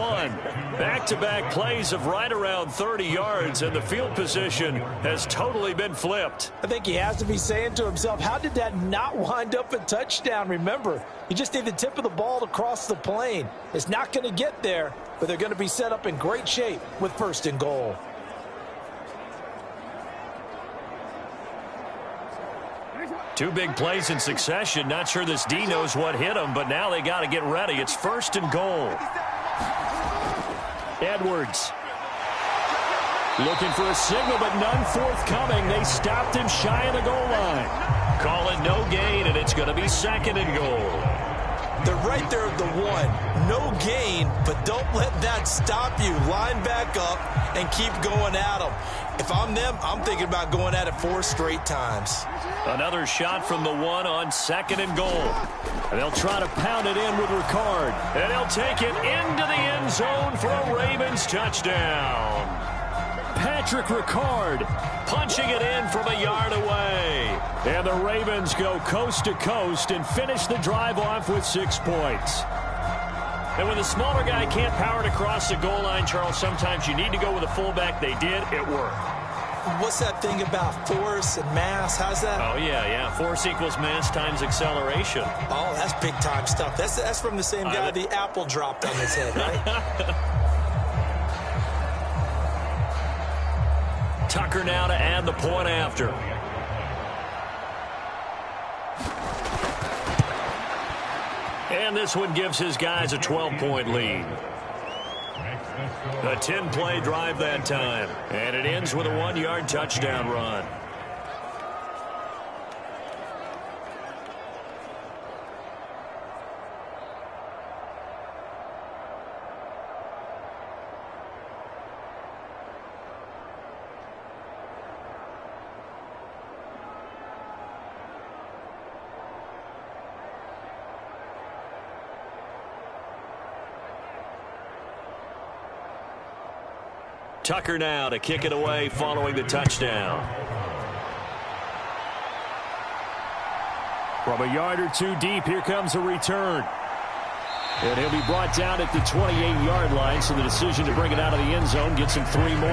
Back-to-back plays of right around 30 yards, and the field position has totally been flipped. I think he has to be saying to himself, how did that not wind up a touchdown? Remember, you just need the tip of the ball to cross the plane. It's not going to get there, but they're going to be set up in great shape with 1st and goal. Two big plays in succession. Not sure this D knows what hit him, but now they got to get ready. It's 1st and goal. Edwards looking for a signal, but none forthcoming. They stopped him shy of the goal line. Call it no gain, and it's going to be 2nd and goal. They're right there at the 1. No gain, but don't let that stop you. Line back up and keep going at them. If I'm them, I'm thinking about going at it 4 straight times. Another shot from the 1 on 2nd and goal. And they'll try to pound it in with Ricard. And he'll take it into the end zone for a Ravens touchdown. Patrick Ricard punching it in from a yard away. And the Ravens go coast to coast and finish the drive off with 6 points. And when the smaller guy can't power it across the goal line, Charles, sometimes you need to go with a fullback. They did. It worked. What's that thing about force and mass? How's that? Oh, yeah. Force equals mass times acceleration. Oh, that's big-time stuff. That's from the same guy the apple dropped on his head, right? Tucker now to add the point after. And this one gives his guys a 12-point lead. A 10-play drive that time. And it ends with a 1-yard touchdown run. Tucker now to kick it away following the touchdown. From a yard or 2 deep, here comes a return. And he'll be brought down at the 28-yard line, so the decision to bring it out of the end zone gets him 3 more.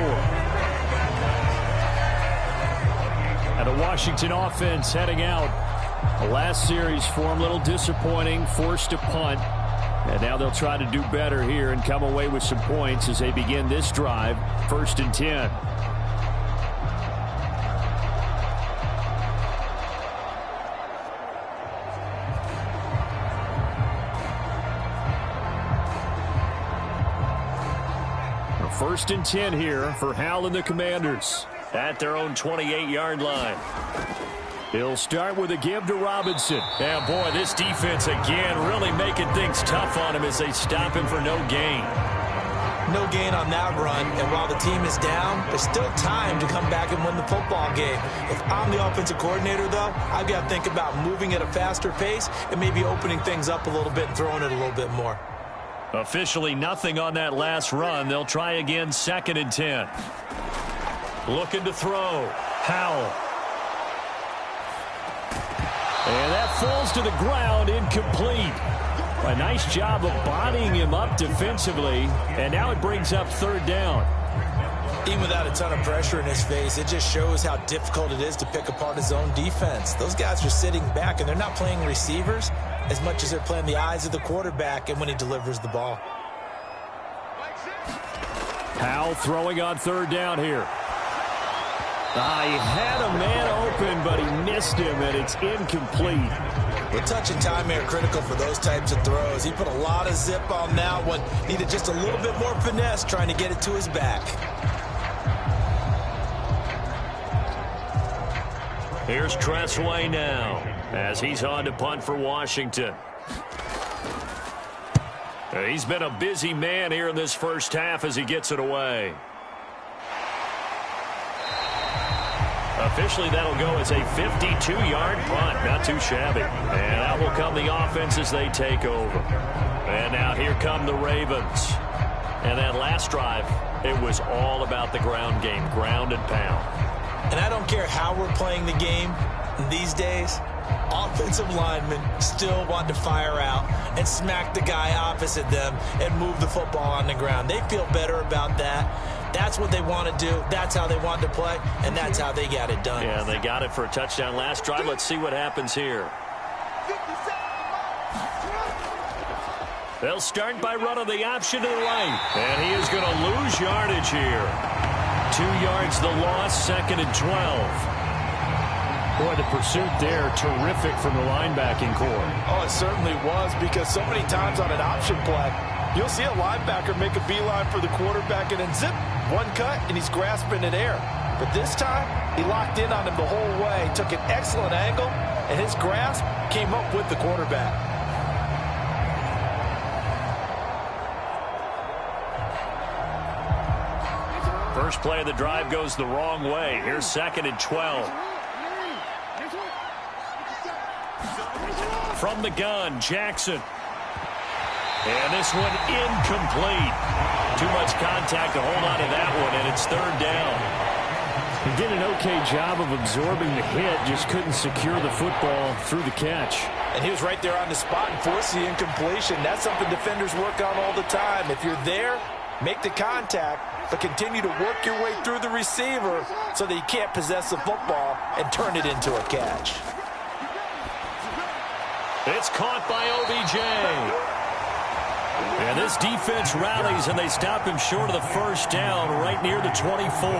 And the Washington offense heading out. The last series for him, a little disappointing, forced to punt. And now they'll try to do better here and come away with some points as they begin this drive, 1st and 10. First and 10 here for Hal and the Commanders at their own 28-yard line. He'll start with a give to Robinson. And, boy, this defense again really making things tough on him as they stop him for no gain. No gain on that run, and while the team is down, there's still time to come back and win the football game. If I'm the offensive coordinator, though, I've got to think about moving at a faster pace and maybe opening things up a little bit and throwing it a little bit more. Officially nothing on that last run. They'll try again, 2nd and 10. Looking to throw. Howell. And that falls to the ground, incomplete. A nice job of bodying him up defensively, and now it brings up 3rd down. Even without a ton of pressure in his face, it just shows how difficult it is to pick apart his own defense. Those guys are sitting back, and they're not playing receivers as much as they're playing the eyes of the quarterback and when he delivers the ball. Howell throwing on 3rd down here. He had a man open, but he missed him, and it's incomplete. The touch and time are critical for those types of throws. He put a lot of zip on that one. Needed just a little bit more finesse trying to get it to his back. Here's Tressway now as he's on to punt for Washington. He's been a busy man here in this first half as he gets it away. Officially, that'll go as a 52-yard punt. Not too shabby. And out will come the offense as they take over. And now here come the Ravens. And that last drive, it was all about the ground game, ground and pound. And I don't care how we're playing the game these days, offensive linemen still want to fire out and smack the guy opposite them and move the football on the ground. They feel better about that. That's what they want to do. That's how they want to play, and that's how they got it done. Yeah, they got it for a touchdown last drive. Let's see what happens here. They'll start by running the option to the right, and he is going to lose yardage here. 2 yards the loss, 2nd and 12. Boy, the pursuit there, terrific from the linebacking core. Oh, it certainly was, because so many times on an option play, you'll see a linebacker make a beeline for the quarterback and then zip, one cut, and he's grasping at air. But this time, he locked in on him the whole way, took an excellent angle, and his grasp came up with the quarterback. First play of the drive goes the wrong way. Here's 2nd and 12. From the gun, Jackson. And this one incomplete. Too much contact to hold on to that one, and it's 3rd down. He did an okay job of absorbing the hit, just couldn't secure the football through the catch. And he was right there on the spot and forced the incompletion. That's something defenders work on all the time. If you're there, make the contact, but continue to work your way through the receiver so that you can't possess the football and turn it into a catch. It's caught by OBJ. And this defense rallies, and they stop him short of the first down right near the 24.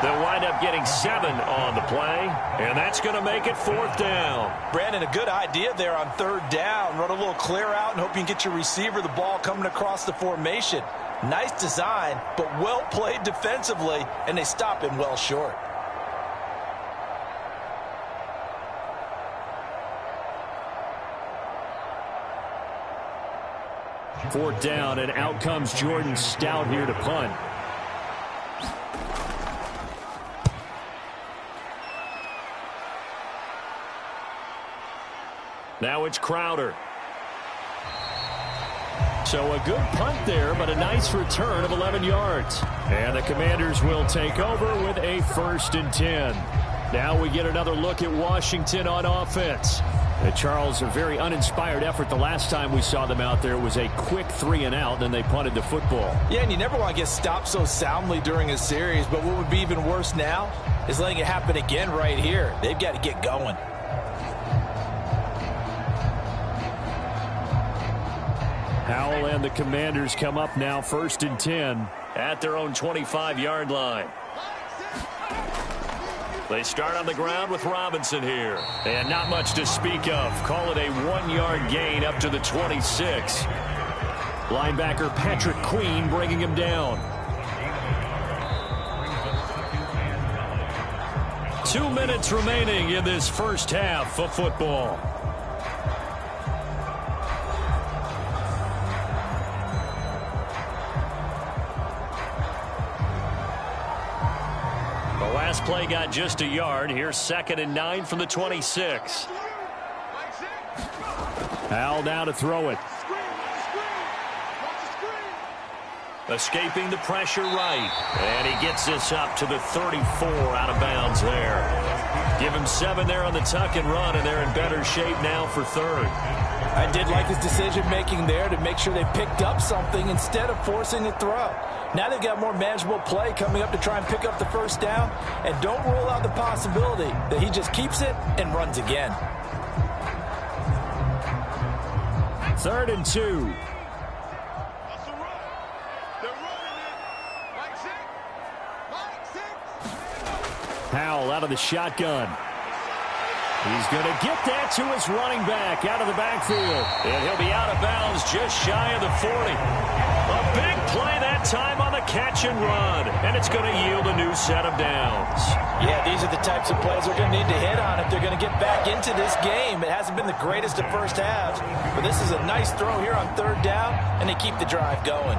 They'll wind up getting 7 on the play, and that's going to make it 4th down. Brandon, a good idea there on 3rd down. Run a little clear out and hope you can get your receiver the ball coming across the formation. Nice design, but well played defensively, and they stop him well short. Fourth down, and out comes Jordan Stout here to punt. Now it's Crowder. So a good punt there, but a nice return of 11 yards. And the Commanders will take over with a 1st and 10. Now we get another look at Washington on offense. Charles, a very uninspired effort the last time we saw them out there. It was a quick 3 and out, and they punted the football. Yeah, and you never want to get stopped so soundly during a series, but what would be even worse now is letting it happen again right here. They've got to get going. Howell and the Commanders come up now 1st and 10 at their own 25-yard line. They start on the ground with Robinson here. And not much to speak of. Call it a 1-yard gain up to the 26. Linebacker Patrick Queen bringing him down. 2 minutes remaining in this first half of football. Last play got just a yard. Here's 2nd and 9 from the 26. Howell now to throw it. Escaping the pressure right. And he gets this up to the 34 out of bounds there. Give him 7 there on the tuck and run, and they're in better shape now for 3rd. I did like his decision-making there to make sure they picked up something instead of forcing a throw. Now they've got more manageable play coming up to try and pick up the first down, and don't rule out the possibility that he just keeps it and runs again. 3rd and 2. Powell out of the shotgun. He's going to get that to his running back out of the backfield. And he'll be out of bounds just shy of the 40. A big play that time on the catch and run. And it's going to yield a new set of downs. Yeah, these are the types of plays they're going to need to hit on if they're going to get back into this game. It hasn't been the greatest of first halves, but this is a nice throw here on third down, and they keep the drive going.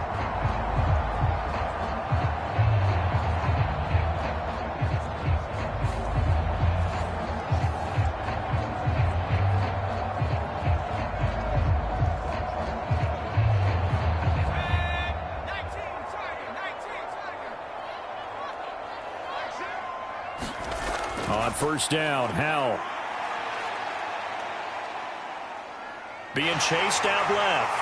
On first down, Howell. Being chased out left.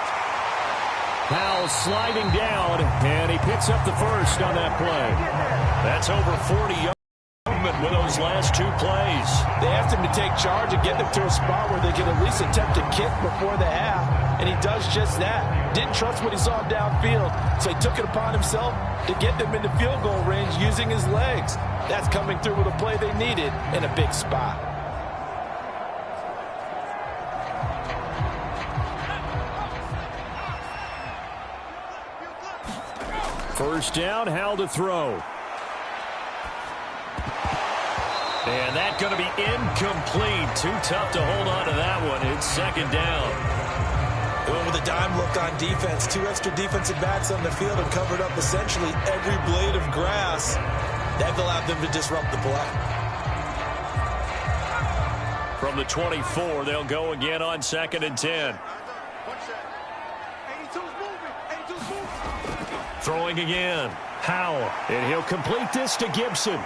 Howell sliding down, and he picks up the first on that play. That's over 40 yards with those last two plays. They asked him to take charge and get them to a spot where they can at least attempt a kick before the half, and he does just that. Didn't trust what he saw downfield, so he took it upon himself to get them into field goal range using his legs. That's coming through with a play they needed in a big spot. First down, Howell to throw. And that's going to be incomplete. Too tough to hold on to that one. It's second down. Going with a dime look on defense. Two extra defensive backs on the field and covered up essentially every blade of grass. That allowed them to disrupt the play. From the 24, they'll go again on 2nd and 10. Throwing again. Howell. And he'll complete this to Gibson.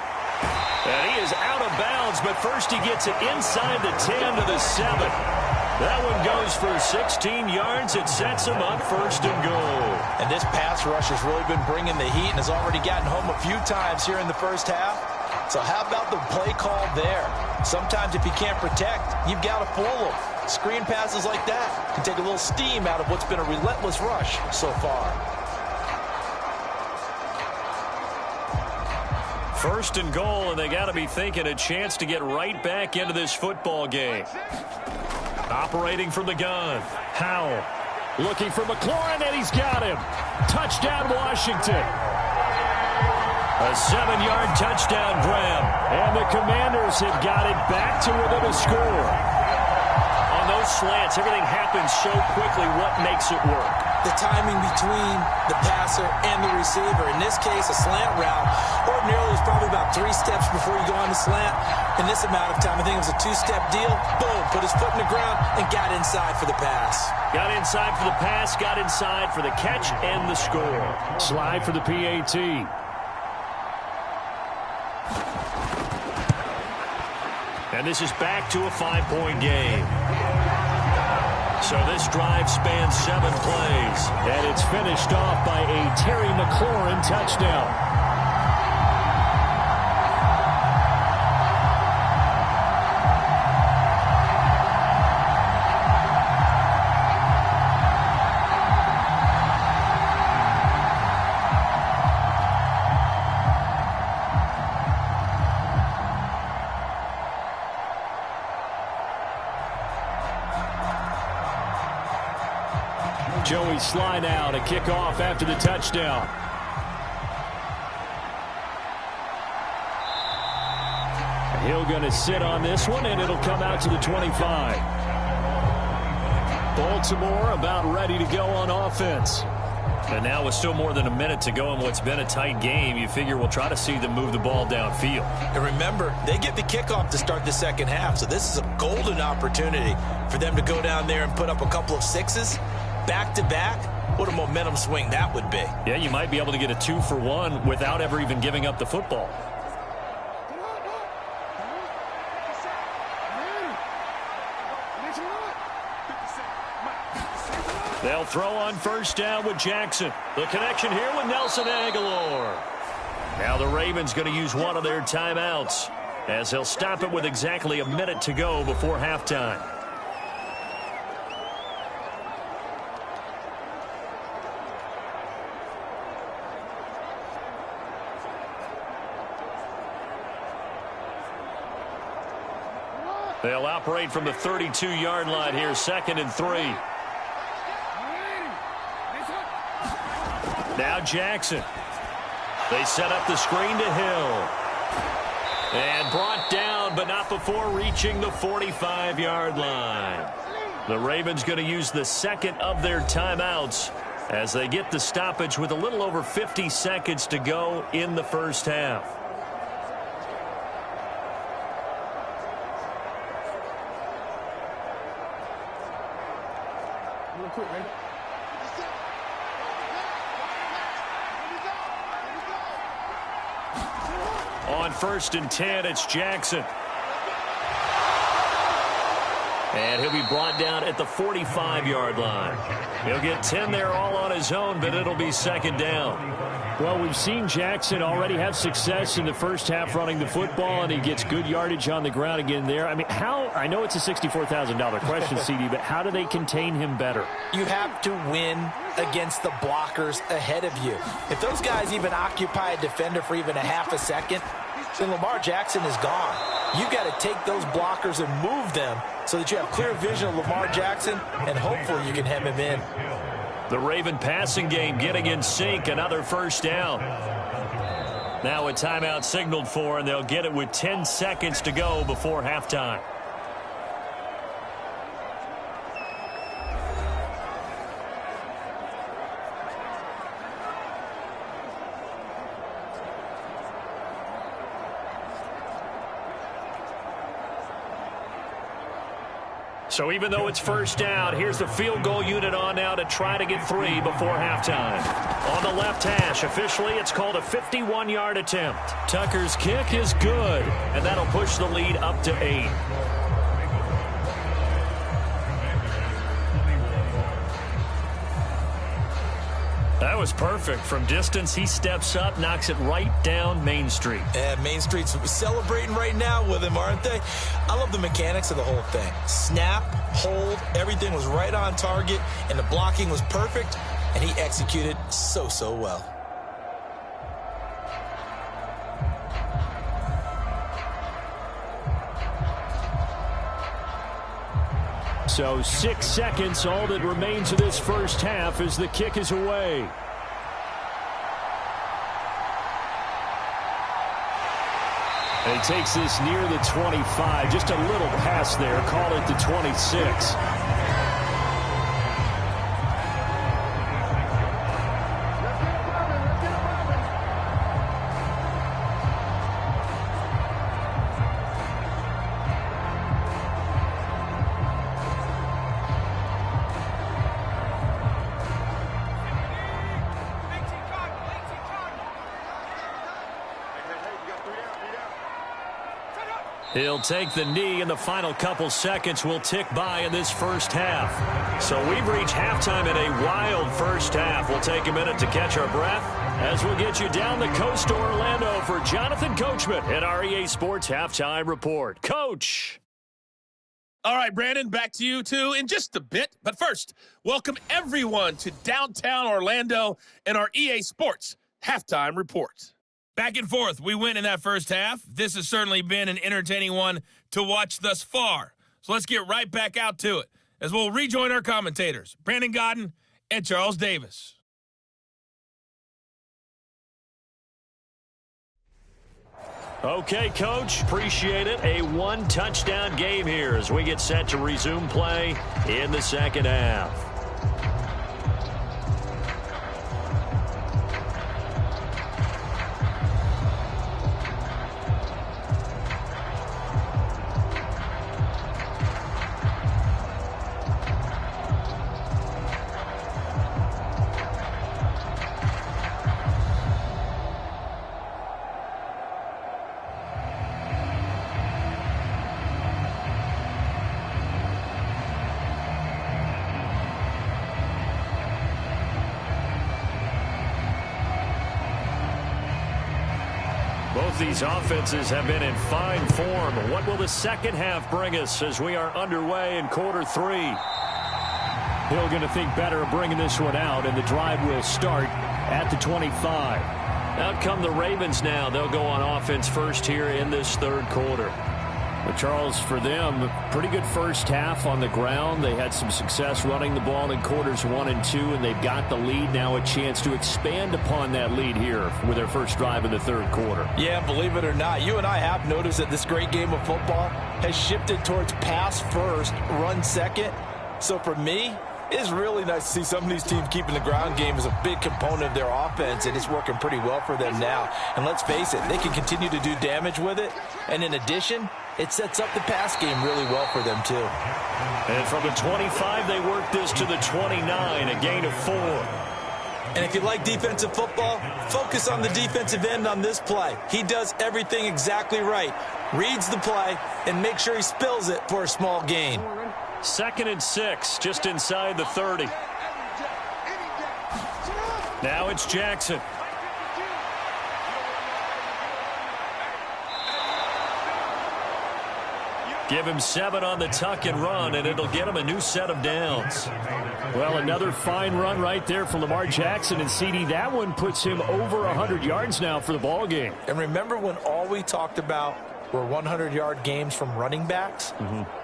And he is out of bounds, but first he gets it inside the 10 to the 7. That one goes for 16 yards. It sets him up first and goal. And this pass rush has really been bringing the heat and has already gotten home a few times here in the first half. So how about the play call there? Sometimes if you can't protect, you've got to fool them. Screen passes like that can take a little steam out of what's been a relentless rush so far. First and goal, and they got to be thinking a chance to get right back into this football game. Operating from the gun. Howell looking for McLaurin, and he's got him. Touchdown, Washington. A 7-yard touchdown grab. And the Commanders have got it back to within a score. On those slants, everything happens so quickly. What makes it work? The timing between the passer and the receiver. In this case, a slant route. Ordinarily, it's probably about 3 steps before you go on the slant. In this amount of time, I think it was a 2-step deal. Boom, put his foot in the ground and got inside for the pass. Got inside for the pass, got inside for the catch and the score. Slide for the PAT. And this is back to a 5-point game. So this drive spans 7 plays, and it's finished off by a Terry McLaurin touchdown. Joey slide out, a kickoff after the touchdown. Hill going to sit on this one, and it'll come out to the 25. Baltimore about ready to go on offense. And now with still more than a minute to go in what's been a tight game, you figure we'll try to see them move the ball downfield. And remember, they get the kickoff to start the second half, so this is a golden opportunity for them to go down there and put up a couple of 6s. Back-to-back, what a momentum swing that would be. Yeah, you might be able to get a 2-for-1 without ever even giving up the football. They'll throw on first down with Jackson. The connection here with Nelson Aguilar. Now the Ravens going to use one of their timeouts as they'll stop it with exactly a minute to go before halftime. They'll operate from the 32-yard line here, 2nd and 3. Now Jackson. They set up the screen to Hill. And brought down, but not before reaching the 45-yard line. The Ravens going to use the second of their timeouts as they get the stoppage with a little over 50 seconds to go in the first half. Real quick, man. On 1st and 10, it's Jackson. And he'll be brought down at the 45-yard line. He'll get 10 there all on his own, but it'll be 2nd down. Well, we've seen Jackson already have success in the first half running the football, and he gets good yardage on the ground again there. I mean, I know it's a $64,000 question, CD, but how do they contain him better? You have to win against the blockers ahead of you. If those guys even occupy a defender for even a half a second, then Lamar Jackson is gone. You've got to take those blockers and move them so that you have clear vision of Lamar Jackson, and hopefully you can hem him in. The Raven passing game getting in sync, another first down. Now a timeout signaled for, and they'll get it with 10 seconds to go before halftime. So even though it's first down, here's the field goal unit on now to try to get 3 before halftime. On the left hash, officially it's called a 51-yard attempt. Tucker's kick is good, and that'll push the lead up to 8. That was perfect. From distance, he steps up, knocks it right down Main Street. And Main Street's celebrating right now with him, aren't they? I love the mechanics of the whole thing. Snap, hold, everything was right on target, and the blocking was perfect, and he executed so well. So 6 seconds, all that remains of this first half as the kick is away. And he takes this near the 25, just a little pass there, call it the 26. He'll take the knee, and the final couple seconds will tick by in this first half. So we've reached halftime in a wild first half. We'll take a minute to catch our breath as we'll get you down the coast to Orlando for Jonathan Coachman at our EA Sports Halftime Report. Coach. All right, Brandon, back to you, too, in just a bit. But first, welcome everyone to downtown Orlando and our EA Sports Halftime Report. Back and forth, we win in that first half. This has certainly been an entertaining one to watch thus far. So let's get right back out to it as we'll rejoin our commentators, Brandon Godden and Charles Davis. Okay, Coach, appreciate it. A one-touchdown game here as we get set to resume play in the second half. Both these offenses have been in fine form. What will the second half bring us as we are underway in quarter 3? Hill going to think better of bringing this one out, and the drive will start at the 25. Out come the Ravens now. They'll go on offense first here in this third quarter. But Charles, for them, pretty good first half on the ground. They had some success running the ball in quarters 1 and 2, and they've got the lead. Now a chance to expand upon that lead here with their first drive in the third quarter. Yeah, believe it or not, you and I have noticed that this great game of football has shifted towards pass first, run second. So for me, it's really nice to see some of these teams keeping the ground game as a big component of their offense, and it's working pretty well for them now. And let's face it, they can continue to do damage with it. And in addition, it sets up the pass game really well for them, too. And from the 25, they work this to the 29, a gain of 4. And if you like defensive football, focus on the defensive end on this play. He does everything exactly right. Reads the play and makes sure he spills it for a small gain. 2nd and 6, just inside the 30. Now it's Jackson. Give him 7 on the tuck and run, and it'll get him a new set of downs. Well, another fine run right there for Lamar Jackson, and CD, that one puts him over 100 yards now for the ball game. And remember when all we talked about were 100-yard games from running backs?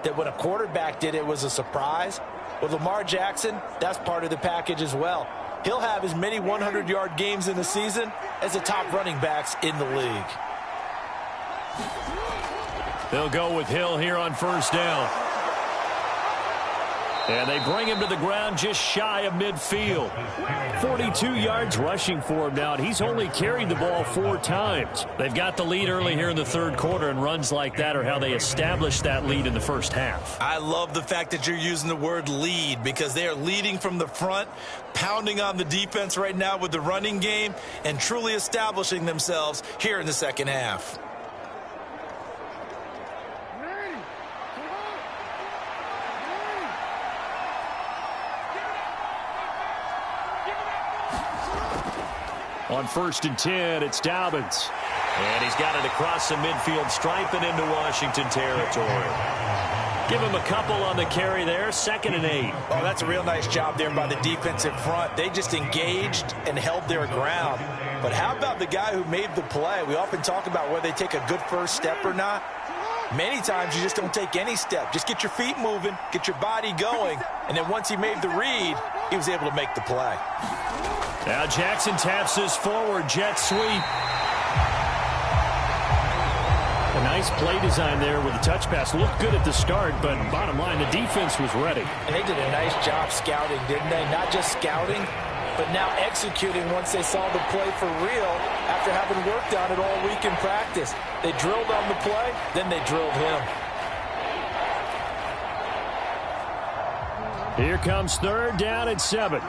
That when a quarterback did it was a surprise? With Lamar Jackson, that's part of the package as well. He'll have as many 100-yard games in the season as the top running backs in the league. They'll go with Hill here on first down. And they bring him to the ground just shy of midfield. 42 yards rushing for him now. He's only carried the ball 4 times. They've got the lead early here in the third quarter, and runs like that are how they established that lead in the first half. I love the fact that you're using the word lead, because they are leading from the front, pounding on the defense right now with the running game, and truly establishing themselves here in the second half. On 1st and 10, it's Dobbins. And he's got it across the midfield stripe and into Washington territory. Give him a couple on the carry there. 2nd and 8. Oh, that's a real nice job there by the defensive front. They just engaged and held their ground. But how about the guy who made the play? We often talk about whether they take a good first step or not. Many times you just don't take any step. Just get your feet moving, get your body going, and then once he made the read, he was able to make the play. Now Jackson taps this forward jet sweep. A nice play design there with the touch pass. Looked good at the start, but bottom line, the defense was ready. And they did a nice job scouting, didn't they? Not just scouting, but now executing once they saw the play for real after having worked on it all week in practice. They drilled on the play, then they drilled him. Here comes 3rd down and 7.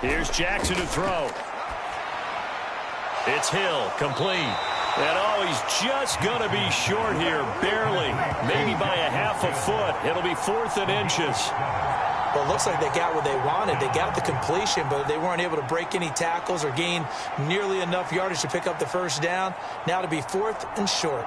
Here's Jackson to throw. It's Hill, complete. And oh, he's just going to be short here, barely. Maybe by a half a foot. It'll be 4th and inches. Well, it looks like they got what they wanted. They got the completion, but they weren't able to break any tackles or gain nearly enough yardage to pick up the first down. Now to be 4th and short.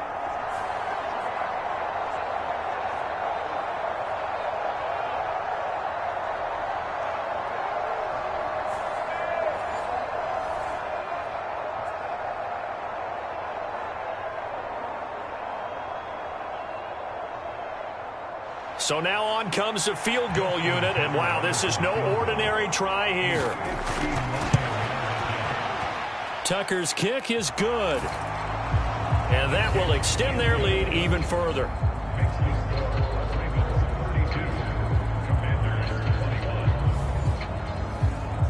So now on comes the field goal unit, and wow, this is no ordinary try here. Tucker's kick is good. And that will extend their lead even further.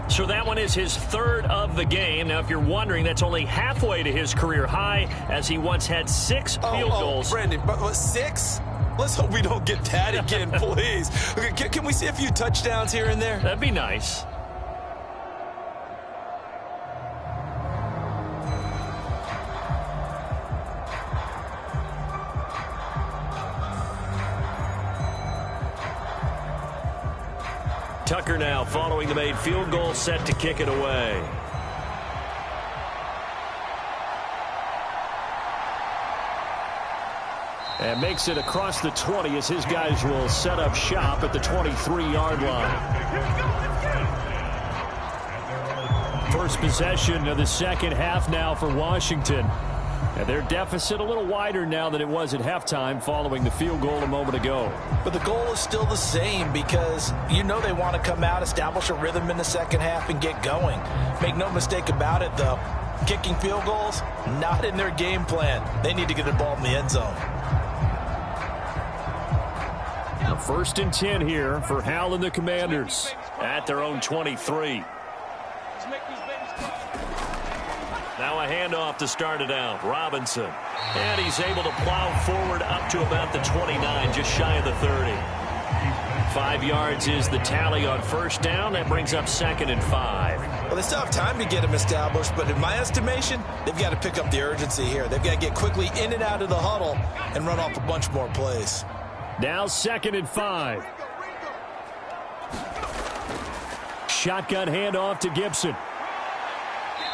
So that one is his 3rd of the game. Now, if you're wondering, that's only halfway to his career high, as he once had 6 field goals. Brandon, but 6? Let's hope we don't get that again, please. Okay, can we see a few touchdowns here and there? That'd be nice. Tucker now following the made field goal, set to kick it away. And makes it across the 20 as his guys will set up shop at the 23-yard line. First possession of the second half now for Washington. And their deficit a little wider now than it was at halftime following the field goal a moment ago. But the goal is still the same because you know they want to come out, establish a rhythm in the second half, and get going. Make no mistake about it, though. Kicking field goals, not in their game plan. They need to get the ball in the end zone. Now 1st and 10 here for Hal and the Commanders at their own 23. Now a handoff to start it out. Robinson. And he's able to plow forward up to about the 29, just shy of the 30. 5 yards is the tally on first down. That brings up 2nd and 5. Well, they still have time to get him established, but in my estimation, they've got to pick up the urgency here. They've got to get quickly in and out of the huddle and run off a bunch more plays. Now 2nd and 5. Shotgun handoff to Gibson.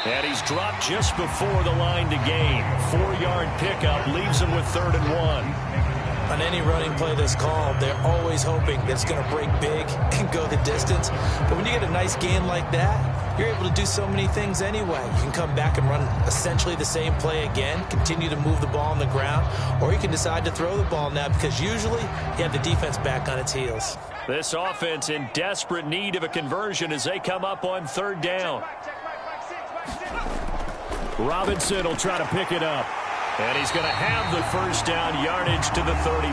And he's dropped just before the line to gain. 4-yard pickup leaves him with 3rd and 1. On any running play that's called, they're always hoping that it's going to break big and go the distance. But when you get a nice gain like that, you're able to do so many things anyway. You can come back and run essentially the same play again, continue to move the ball on the ground, or you can decide to throw the ball now because usually you have the defense back on its heels. This offense in desperate need of a conversion as they come up on 3rd down. Robinson will try to pick it up. And he's going to have the first down, yardage to the 35.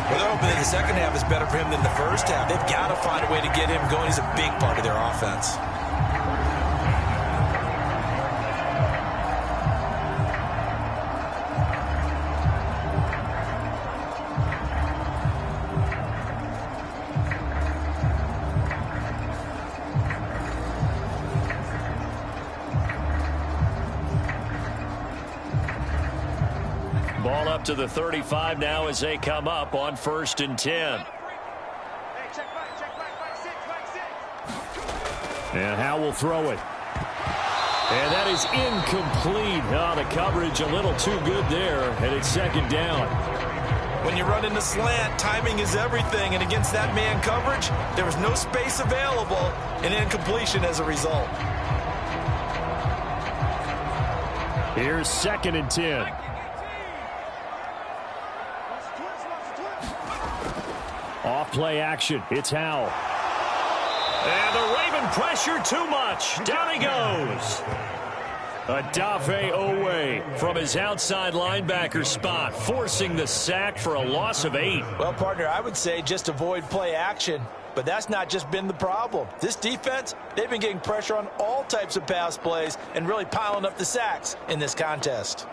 Well, they're hoping that the second half is better for him than the first half. They've got to find a way to get him going. He's a big part of their offense. Ball up to the 35 now as they come up on 1st and 10. And Howe will throw it. And that is incomplete. Oh, the coverage a little too good there, and it's 2nd down. When you run in the slant, timing is everything, and against that man coverage, there was no space available, and incompletion as a result. Here's 2nd and 10. Off play action. It's Howell. And the Raven pressure too much. Down he goes. Adafe Owe from his outside linebacker spot, forcing the sack for a loss of 8. Well, partner, I would say just avoid play action. But that's not just been the problem. This defense, they've been getting pressure on all types of pass plays and really piling up the sacks in this contest.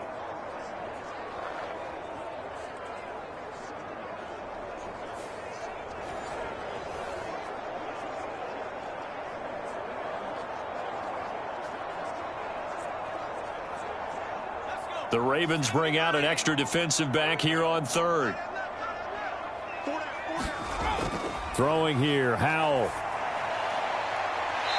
The Ravens bring out an extra defensive back here on 3rd. Throwing here, Howell.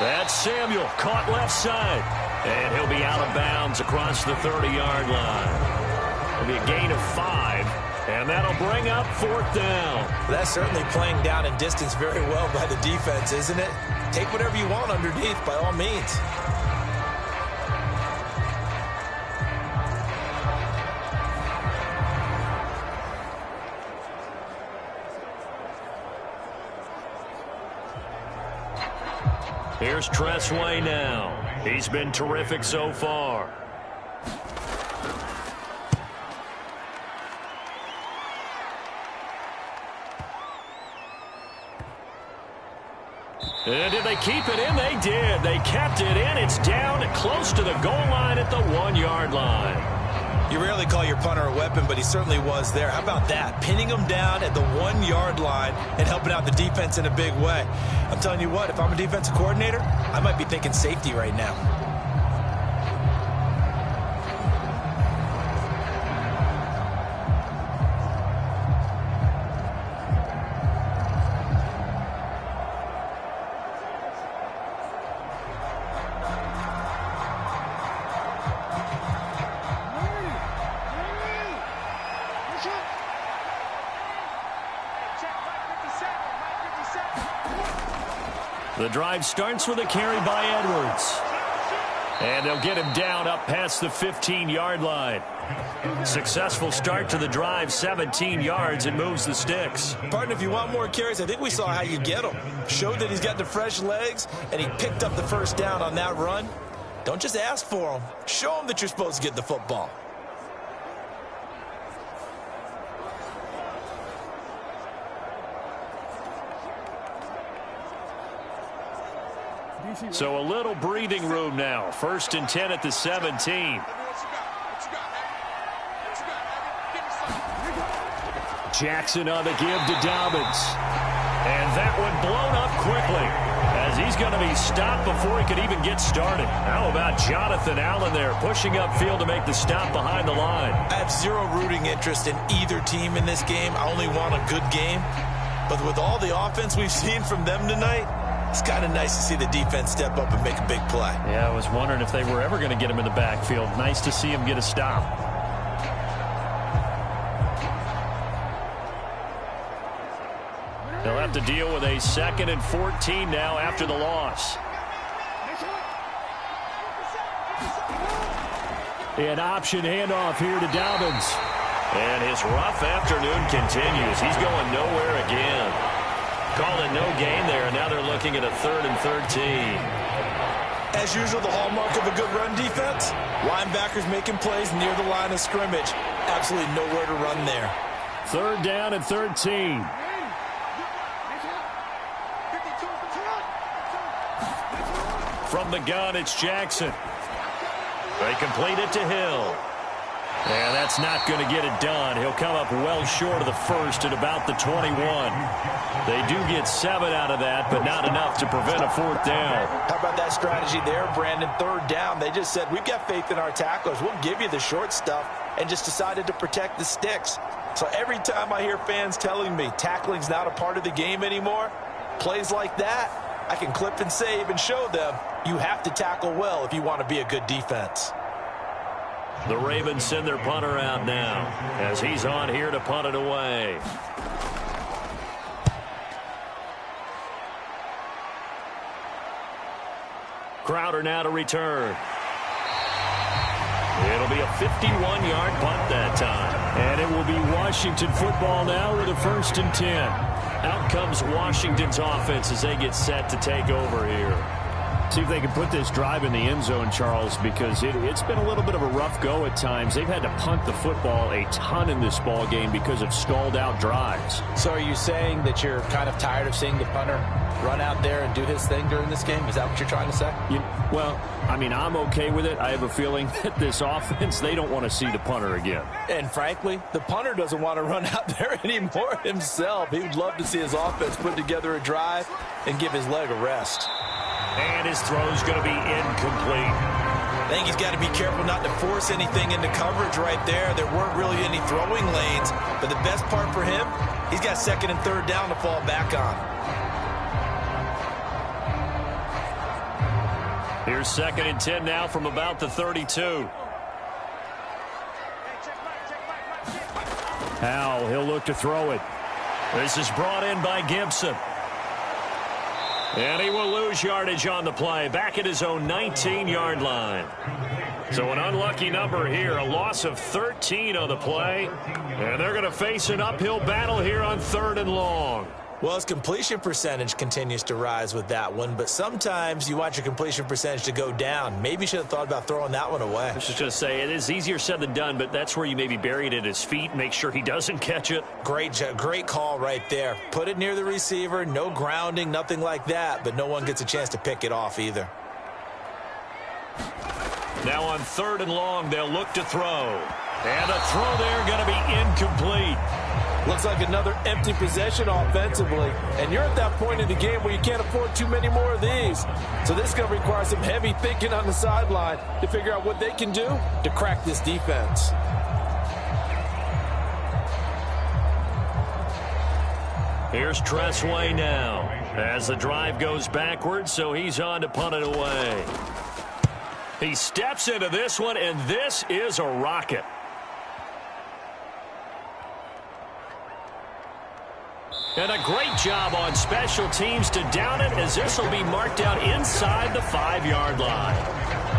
That's Samuel, caught left side. And he'll be out of bounds across the 30-yard line. It'll be a gain of 5, and that'll bring up 4th down. That's certainly playing down in distance very well by the defense, isn't it? Take whatever you want underneath, by all means. Here's Tressway now. He's been terrific so far. And did they keep it in? They did. They kept it in. It's down close to the goal line at the 1-yard line. You rarely call your punter a weapon, but he certainly was there. How about that? Pinning him down at the 1-yard line and helping out the defense in a big way. I'm telling you what, if I'm a defensive coordinator, I might be thinking safety right now. The drive starts with a carry by Edwards. And they'll get him down up past the 15-yard line. Successful start to the drive, 17 yards, and moves the sticks. Partner, if you want more carries, I think we saw how you get him. Showed that he's got the fresh legs, and he picked up the first down on that run. Don't just ask for him. Show him that you're supposed to get the football. So a little breathing room now. 1st and 10 at the 17. Jackson on the give to Dobbins. And that one blown up quickly as he's going to be stopped before he could even get started. How about Jonathan Allen there pushing upfield to make the stop behind the line? I have zero rooting interest in either team in this game. I only want a good game. But with all the offense we've seen from them tonight, it's kind of nice to see the defense step up and make a big play. Yeah, I was wondering if they were ever going to get him in the backfield. Nice to see him get a stop. They'll have to deal with a 2nd and 14 now after the loss. An option handoff here to Dobbins. And his rough afternoon continues. He's going nowhere again. Call it no gain there. Now they're looking at a 3rd and 13. As usual, the hallmark of a good run defense, linebackers making plays near the line of scrimmage. Absolutely nowhere to run there. 3rd down and 13. From the gun, it's Jackson. They complete it to Hill. And that's not going to get it done. He'll come up well short of the first at about the 21. They do get 7 out of that, but not enough to prevent a 4th down. How about that strategy there, Brandon? 3rd down. They just said, we've got faith in our tacklers. We'll give you the short stuff, and just decided to protect the sticks. So every time I hear fans telling me tackling's not a part of the game anymore, plays like that, I can clip and save and show them you have to tackle well if you want to be a good defense. The Ravens send their punter out now as he's on here to punt it away. Crowder now to return. It'll be a 51-yard punt that time. And it will be Washington football now with a 1st and 10. Out comes Washington's offense as they get set to take over here. See if they can put this drive in the end zone, Charles, because it's been a little bit of a rough go at times. They've had to punt the football a ton in this ball game because of stalled-out drives. So are you saying that you're kind of tired of seeing the punter run out there and do his thing during this game? Is that what you're trying to say? Well, I mean, I'm okay with it. I have a feeling that this offense, they don't want to see the punter again. And frankly, the punter doesn't want to run out there anymore himself. He would love to see his offense put together a drive and give his leg a rest. And his throw's going to be incomplete. I think he's got to be careful not to force anything into coverage right there. There weren't really any throwing lanes, but the best part for him, he's got 2nd and 3rd down to fall back on. Here's 2nd and 10 now from about the 32. Howell, he'll look to throw it. This is brought in by Gibson. And he will lose yardage on the play, back at his own 19-yard line. So an unlucky number here, a loss of 13 on the play. And they're going to face an uphill battle here on 3rd and long. Well, his completion percentage continues to rise with that one, but sometimes you want your completion percentage to go down. Maybe you should have thought about throwing that one away. I was just going to say, it is easier said than done, but that's where you maybe bury it at his feet, make sure he doesn't catch it. Great call right there. Put it near the receiver, no grounding, nothing like that, but no one gets a chance to pick it off either. Now on 3rd and long, they'll look to throw. And a throw there going to be incomplete. Looks like another empty possession offensively. And you're at that point in the game where you can't afford too many more of these. So this is going to require some heavy thinking on the sideline to figure out what they can do to crack this defense. Here's Tressway now as the drive goes backwards, so he's on to punt it away. He steps into this one, and this is a rocket. And a great job on special teams to down it, as this will be marked out inside the 5-yard line.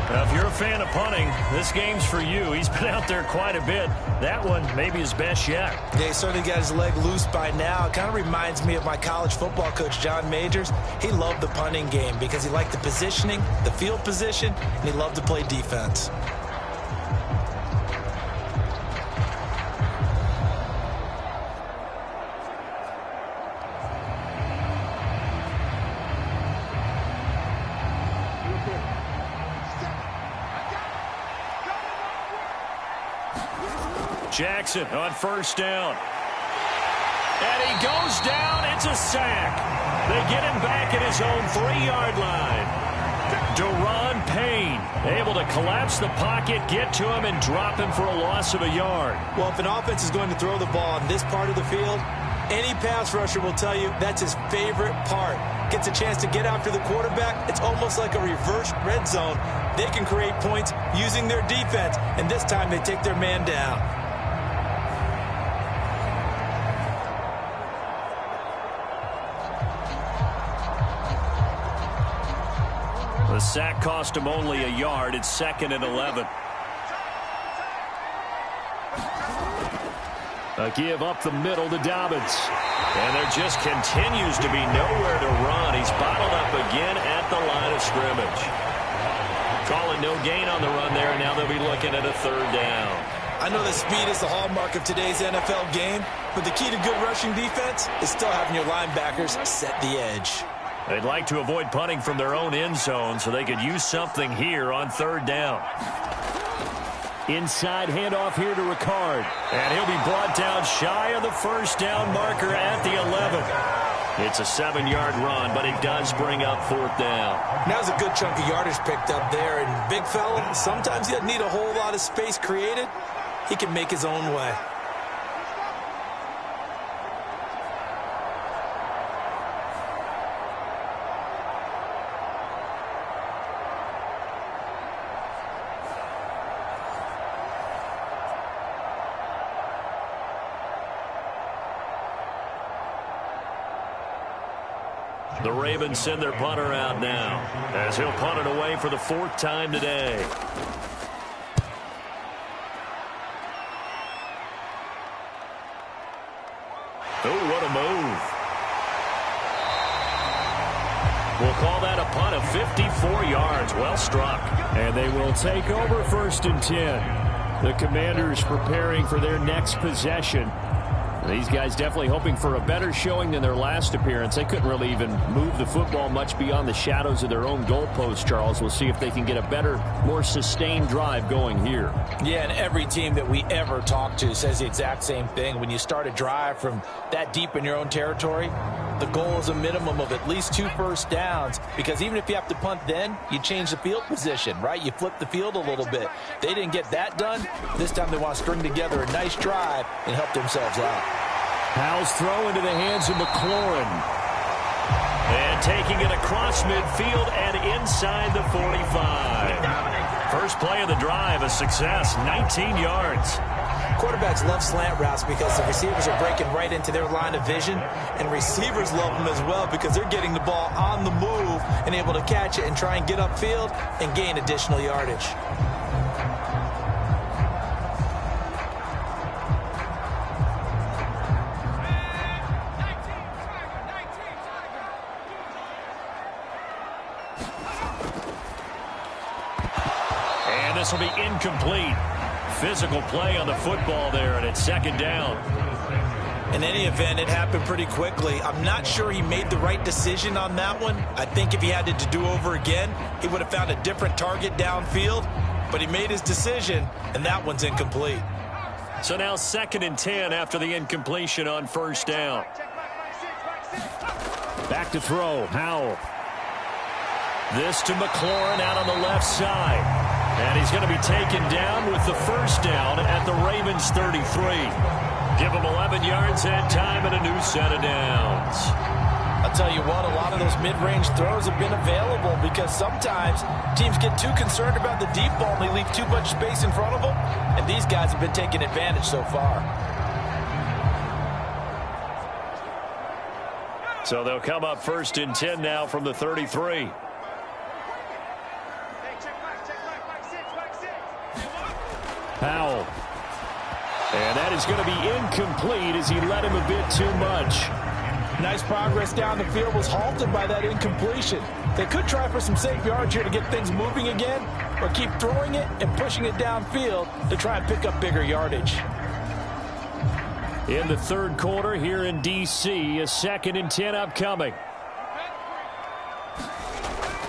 Now, if you're a fan of punting, this game's for you. He's been out there quite a bit. That one maybe his best yet. Yeah, he certainly got his leg loose by now. It kind of reminds me of my college football coach, John Majors. He loved the punting game because he liked the positioning, the field position, and he loved to play defense. Jackson on first down. And he goes down. It's a sack. They get him back at his own 3-yard line. Deron Payne able to collapse the pocket, get to him, and drop him for a loss of a yard. Well, if an offense is going to throw the ball on this part of the field, any pass rusher will tell you that's his favorite part. Gets a chance to get after the quarterback. It's almost like a reverse red zone. They can create points using their defense, and this time they take their man down. The sack cost him only a yard. It's 2nd and 11. A give up the middle to Dobbins. And there just continues to be nowhere to run. He's bottled up again at the line of scrimmage. Calling no gain on the run there, and now they'll be looking at a 3rd down. I know that speed is the hallmark of today's NFL game, but the key to good rushing defense is still having your linebackers set the edge. They'd like to avoid punting from their own end zone so they could use something here on 3rd down. Inside handoff here to Ricard. And he'll be brought down shy of the 1st down marker at the 11. It's a 7-yard run, but it does bring up 4th down. Now's a good chunk of yardage picked up there. And big fella, sometimes he doesn't need a whole lot of space created. He can make his own way. The Ravens send their punter out now, as he'll punt it away for the 4th time today. Oh, what a move. We'll call that a punt of 54 yards. Well struck. And they will take over 1st and 10. The Commanders preparing for their next possession. These guys definitely hoping for a better showing than their last appearance. They couldn't really even move the football much beyond the shadows of their own goalpost, Charles. We'll see if they can get a better, more sustained drive going here. Yeah, and every team that we ever talk to says the exact same thing. When you start a drive from that deep in your own territory, the goal is a minimum of at least 2 first downs, because even if you have to punt then, you change the field position, right? You flip the field a little bit. They didn't get that done. This time they want to string together a nice drive and help themselves out. Howell's throw into the hands of McLaurin. And taking it across midfield and inside the 45. First play of the drive, a success, 19 yards. Quarterbacks love slant routes because the receivers are breaking right into their line of vision, and receivers love them as well because they're getting the ball on the move and able to catch it and try and get upfield and gain additional yardage. And this will be incomplete. Physical play on the football there, and it's 2nd down. In any event, it happened pretty quickly. I'm not sure he made the right decision on that one. I think if he had it to do over again, he would have found a different target downfield. But he made his decision, and that one's incomplete. So now 2nd and 10 after the incompletion on 1st down. Back to throw, Howell. This to McLaurin out on the left side. And he's going to be taken down with the 1st down at the Ravens 33. Give him 11 yards that time and a new set of downs. I'll tell you what, a lot of those mid-range throws have been available because sometimes teams get too concerned about the deep ball and they leave too much space in front of them. And these guys have been taking advantage so far. So they'll come up 1st and 10 now from the 33. Powell. And that is going to be incomplete as he led him a bit too much. Nice progress down the field was halted by that incompletion. They could try for some safe yards here to get things moving again, or keep throwing it and pushing it downfield to try and pick up bigger yardage. In the 3rd quarter here in D.C., a 2nd and 10 upcoming.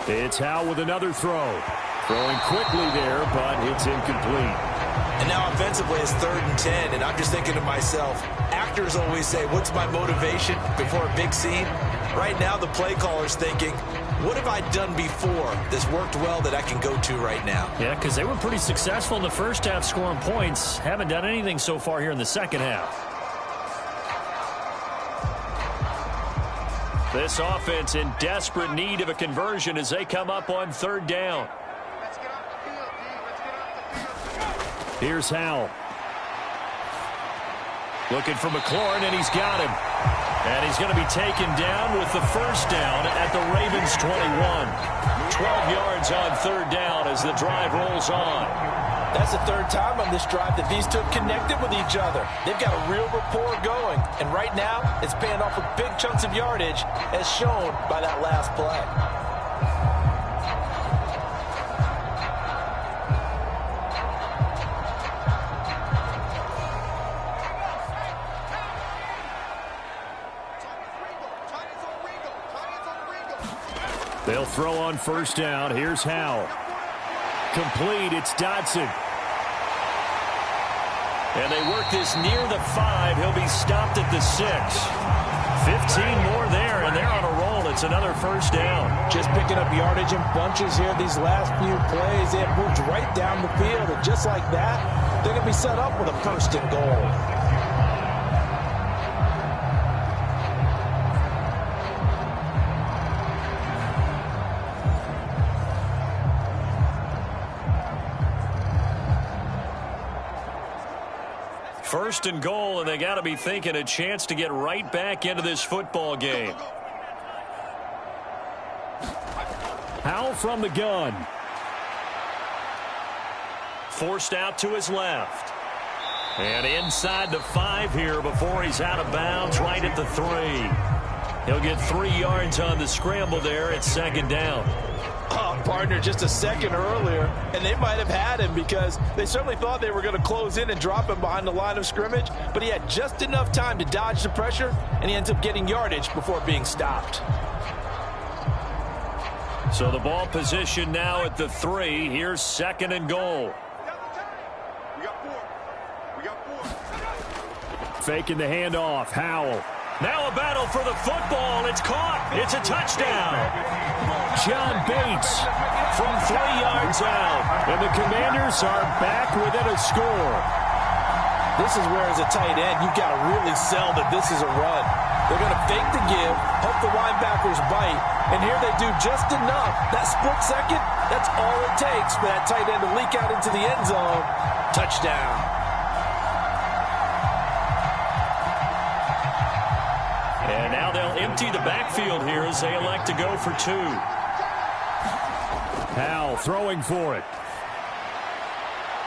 It's Howell with another throw. Throwing quickly there, but it's incomplete. And now offensively it's 3rd and 10, and I'm just thinking to myself, actors always say, what's my motivation before a big scene? Right now the play caller's thinking, what have I done before that's worked well that I can go to right now? Yeah, because they were pretty successful in the first half scoring points. Haven't done anything so far here in the second half. This offense in desperate need of a conversion as they come up on 3rd down. Here's Howell. Looking for McLaurin, and he's got him. And he's going to be taken down with the 1st down at the Ravens 21. 12 yards on 3rd down as the drive rolls on. That's the 3rd time on this drive that these two have connected with each other. They've got a real rapport going. And right now, it's paying off with big chunks of yardage, as shown by that last play. They'll throw on 1st down. Here's Howell. Complete. It's Dodson. And they work this near the 5. He'll be stopped at the 6. 15 more there, and they're on a roll. It's another 1st down. Just picking up yardage in bunches here these last few plays. They have moved right down the field, and just like that, they're going to be set up with a 1st and goal. First and goal, and they got to be thinking a chance to get right back into this football game. Howell from the gun. Forced out to his left. And inside the 5 here before he's out of bounds right at the 3. He'll get 3 yards on the scramble there at 2nd down. Partner just a second earlier, and they might have had him because they certainly thought they were going to close in and drop him behind the line of scrimmage, but he had just enough time to dodge the pressure, and he ends up getting yardage before being stopped. So the ball position now at the 3. Here's 2nd and goal. We got 4. Faking the handoff. Howell. Now a battle for the football. It's caught. It's a touchdown. John Bates from 3 yards out. And the Commanders are back within a score. This is where, as a tight end, you've got to really sell that this is a run. They're going to fake the give, hope the linebackers bite, and here they do just enough. That split second, that's all it takes for that tight end to leak out into the end zone. Touchdown. And now they'll empty the backfield here as they elect to go for 2. Howell throwing for it.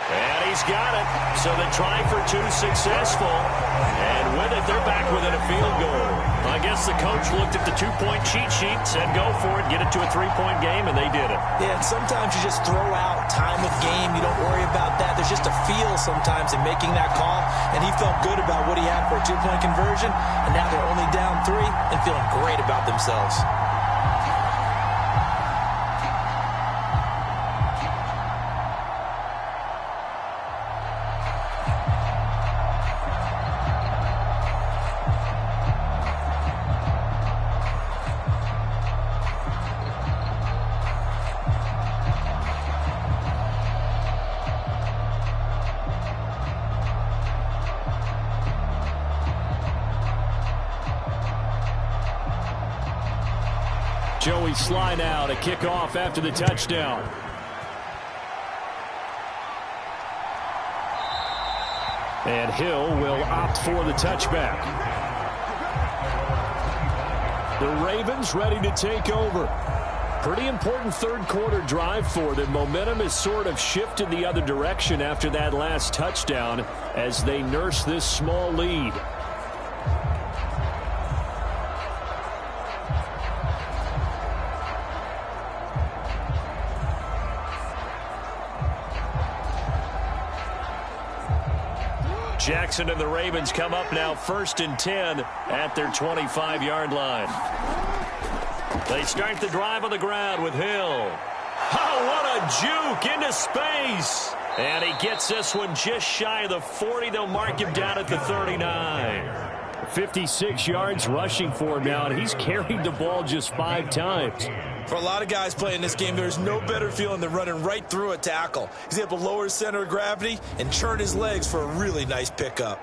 And he's got it. So the try for 2 successful. And with it, they're back within a field goal. I guess the coach looked at the 2-point cheat sheet, said go for it, get it to a 3-point game, and they did it. Yeah, and sometimes you just throw out time of game. You don't worry about that. There's just a feel sometimes in making that call, and he felt good about what he had for a 2-point conversion, and now they're only down 3 and feeling great about themselves. Joey Sly now to kick off after the touchdown. And Hill will opt for the touchback. The Ravens ready to take over. Pretty important third quarter drive for them. Momentum has sort of shifted the other direction after that last touchdown as they nurse this small lead. Jackson and the Ravens come up now 1st and 10 at their 25-yard line. They start the drive on the ground with Hill. Oh, what a juke into space. And he gets this one just shy of the 40. They'll mark him down at the 39. 56 yards rushing for him now, and he's carried the ball just 5 times. For a lot of guys playing this game, there's no better feeling than running right through a tackle. He's able to lower his center of gravity and churn his legs for a really nice pickup.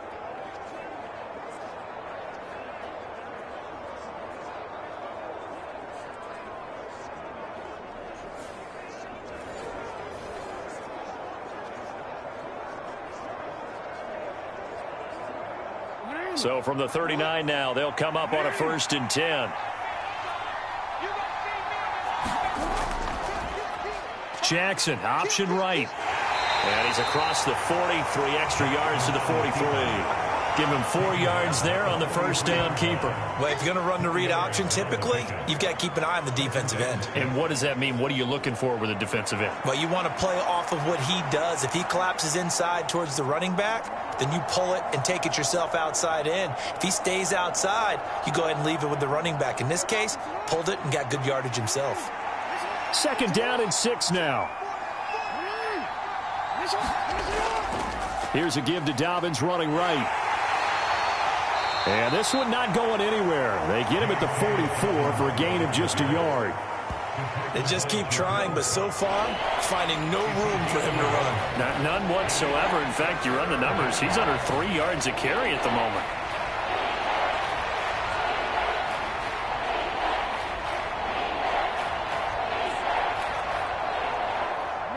So from the 39 now, they'll come up on a 1st and 10. Jackson, option right. And he's across the 40, 3 extra yards to the 43. Give him 4 yards there on the first down keeper. Well, if you're going to run the read option, typically, you've got to keep an eye on the defensive end. And what does that mean? What are you looking for with a defensive end? Well, you want to play off of what he does. If he collapses inside towards the running back, then you pull it and take it yourself outside in. If he stays outside, you go ahead and leave it with the running back. In this case, pulled it and got good yardage himself. 2nd down and 6 now. Here's a give to Dobbins running right. And this one not going anywhere. They get him at the 44 for a gain of just a yard. They just keep trying, but so far, finding no room for him to run. None whatsoever. In fact, you run the numbers. He's under 3 yards a carry at the moment.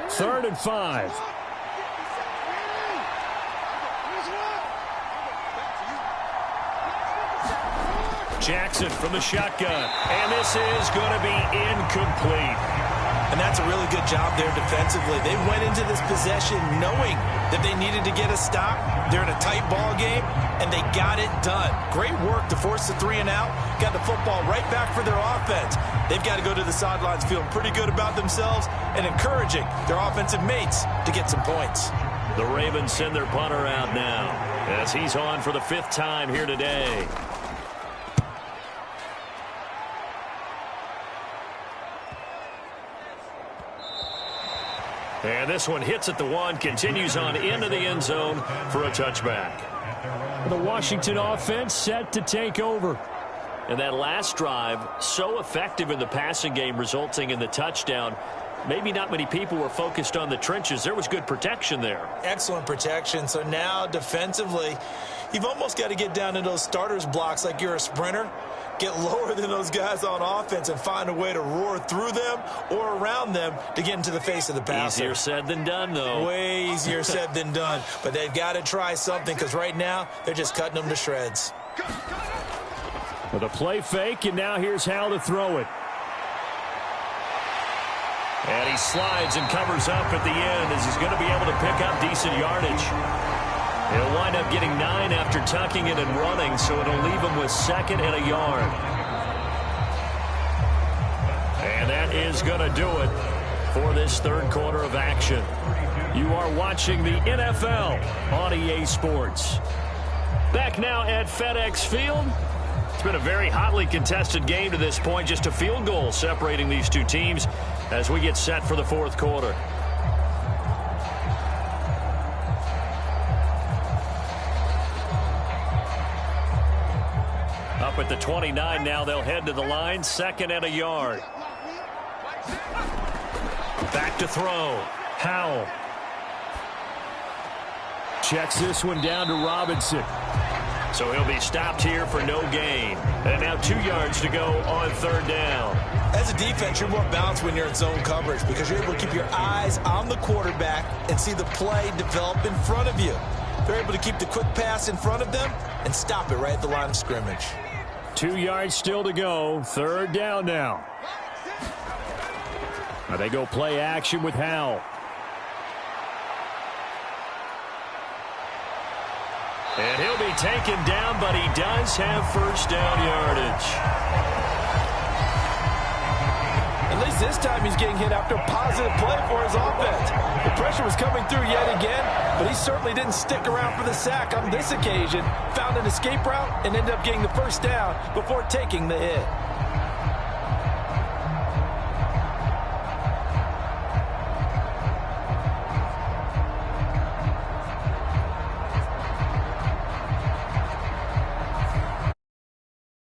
Third and 5. Jackson from the shotgun. And this is going to be incomplete. And that's a really good job there defensively. They went into this possession knowing that they needed to get a stop. They're in a tight ball game, and they got it done. Great work to force the 3 and out. Got the football right back for their offense. They've got to go to the sidelines feeling pretty good about themselves and encouraging their offensive mates to get some points. The Ravens send their punter out now as he's on for the 5th time here today. And this one hits at the 1, continues on into the end zone for a touchback. The Washington offense set to take over. And that last drive, so effective in the passing game, resulting in the touchdown. Maybe not many people were focused on the trenches. There was good protection there. Excellent protection. So now defensively, you've almost got to get down to those starters blocks like you're a sprinter. Get lower than those guys on offense and find a way to roar through them or around them to get into the face of the passer. Easier said than done, though. Way easier said than done. But they've got to try something because right now they're just cutting them to shreds. With a play fake, and now here's how to throw it. And he slides and covers up at the end as he's going to be able to pick up decent yardage. He'll wind up getting 9 after tucking it and running, so it'll leave him with 2nd and a yard. And that is going to do it for this third quarter of action. You are watching the NFL on EA Sports. Back now at FedEx Field. It's been a very hotly contested game to this point. Just a field goal separating these two teams as we get set for the 4th quarter. Up at the 29 now, they'll head to the line, 2nd and a yard. Back to throw. Howell. Checks this one down to Robinson. So he'll be stopped here for no gain. And now 2 yards to go on 3rd down. As a defense, you're more balanced when you're in zone coverage because you're able to keep your eyes on the quarterback and see the play develop in front of you. They're able to keep the quick pass in front of them and stop it right at the line of scrimmage. 2 yards still to go. 3rd down now. Now they go play action with Howell. And he'll be taken down, but he does have 1st down yardage. At least this time he's getting hit after a positive play for his offense. The pressure was coming through yet again, but he certainly didn't stick around for the sack on this occasion. Found an escape route and ended up getting the 1st down before taking the hit.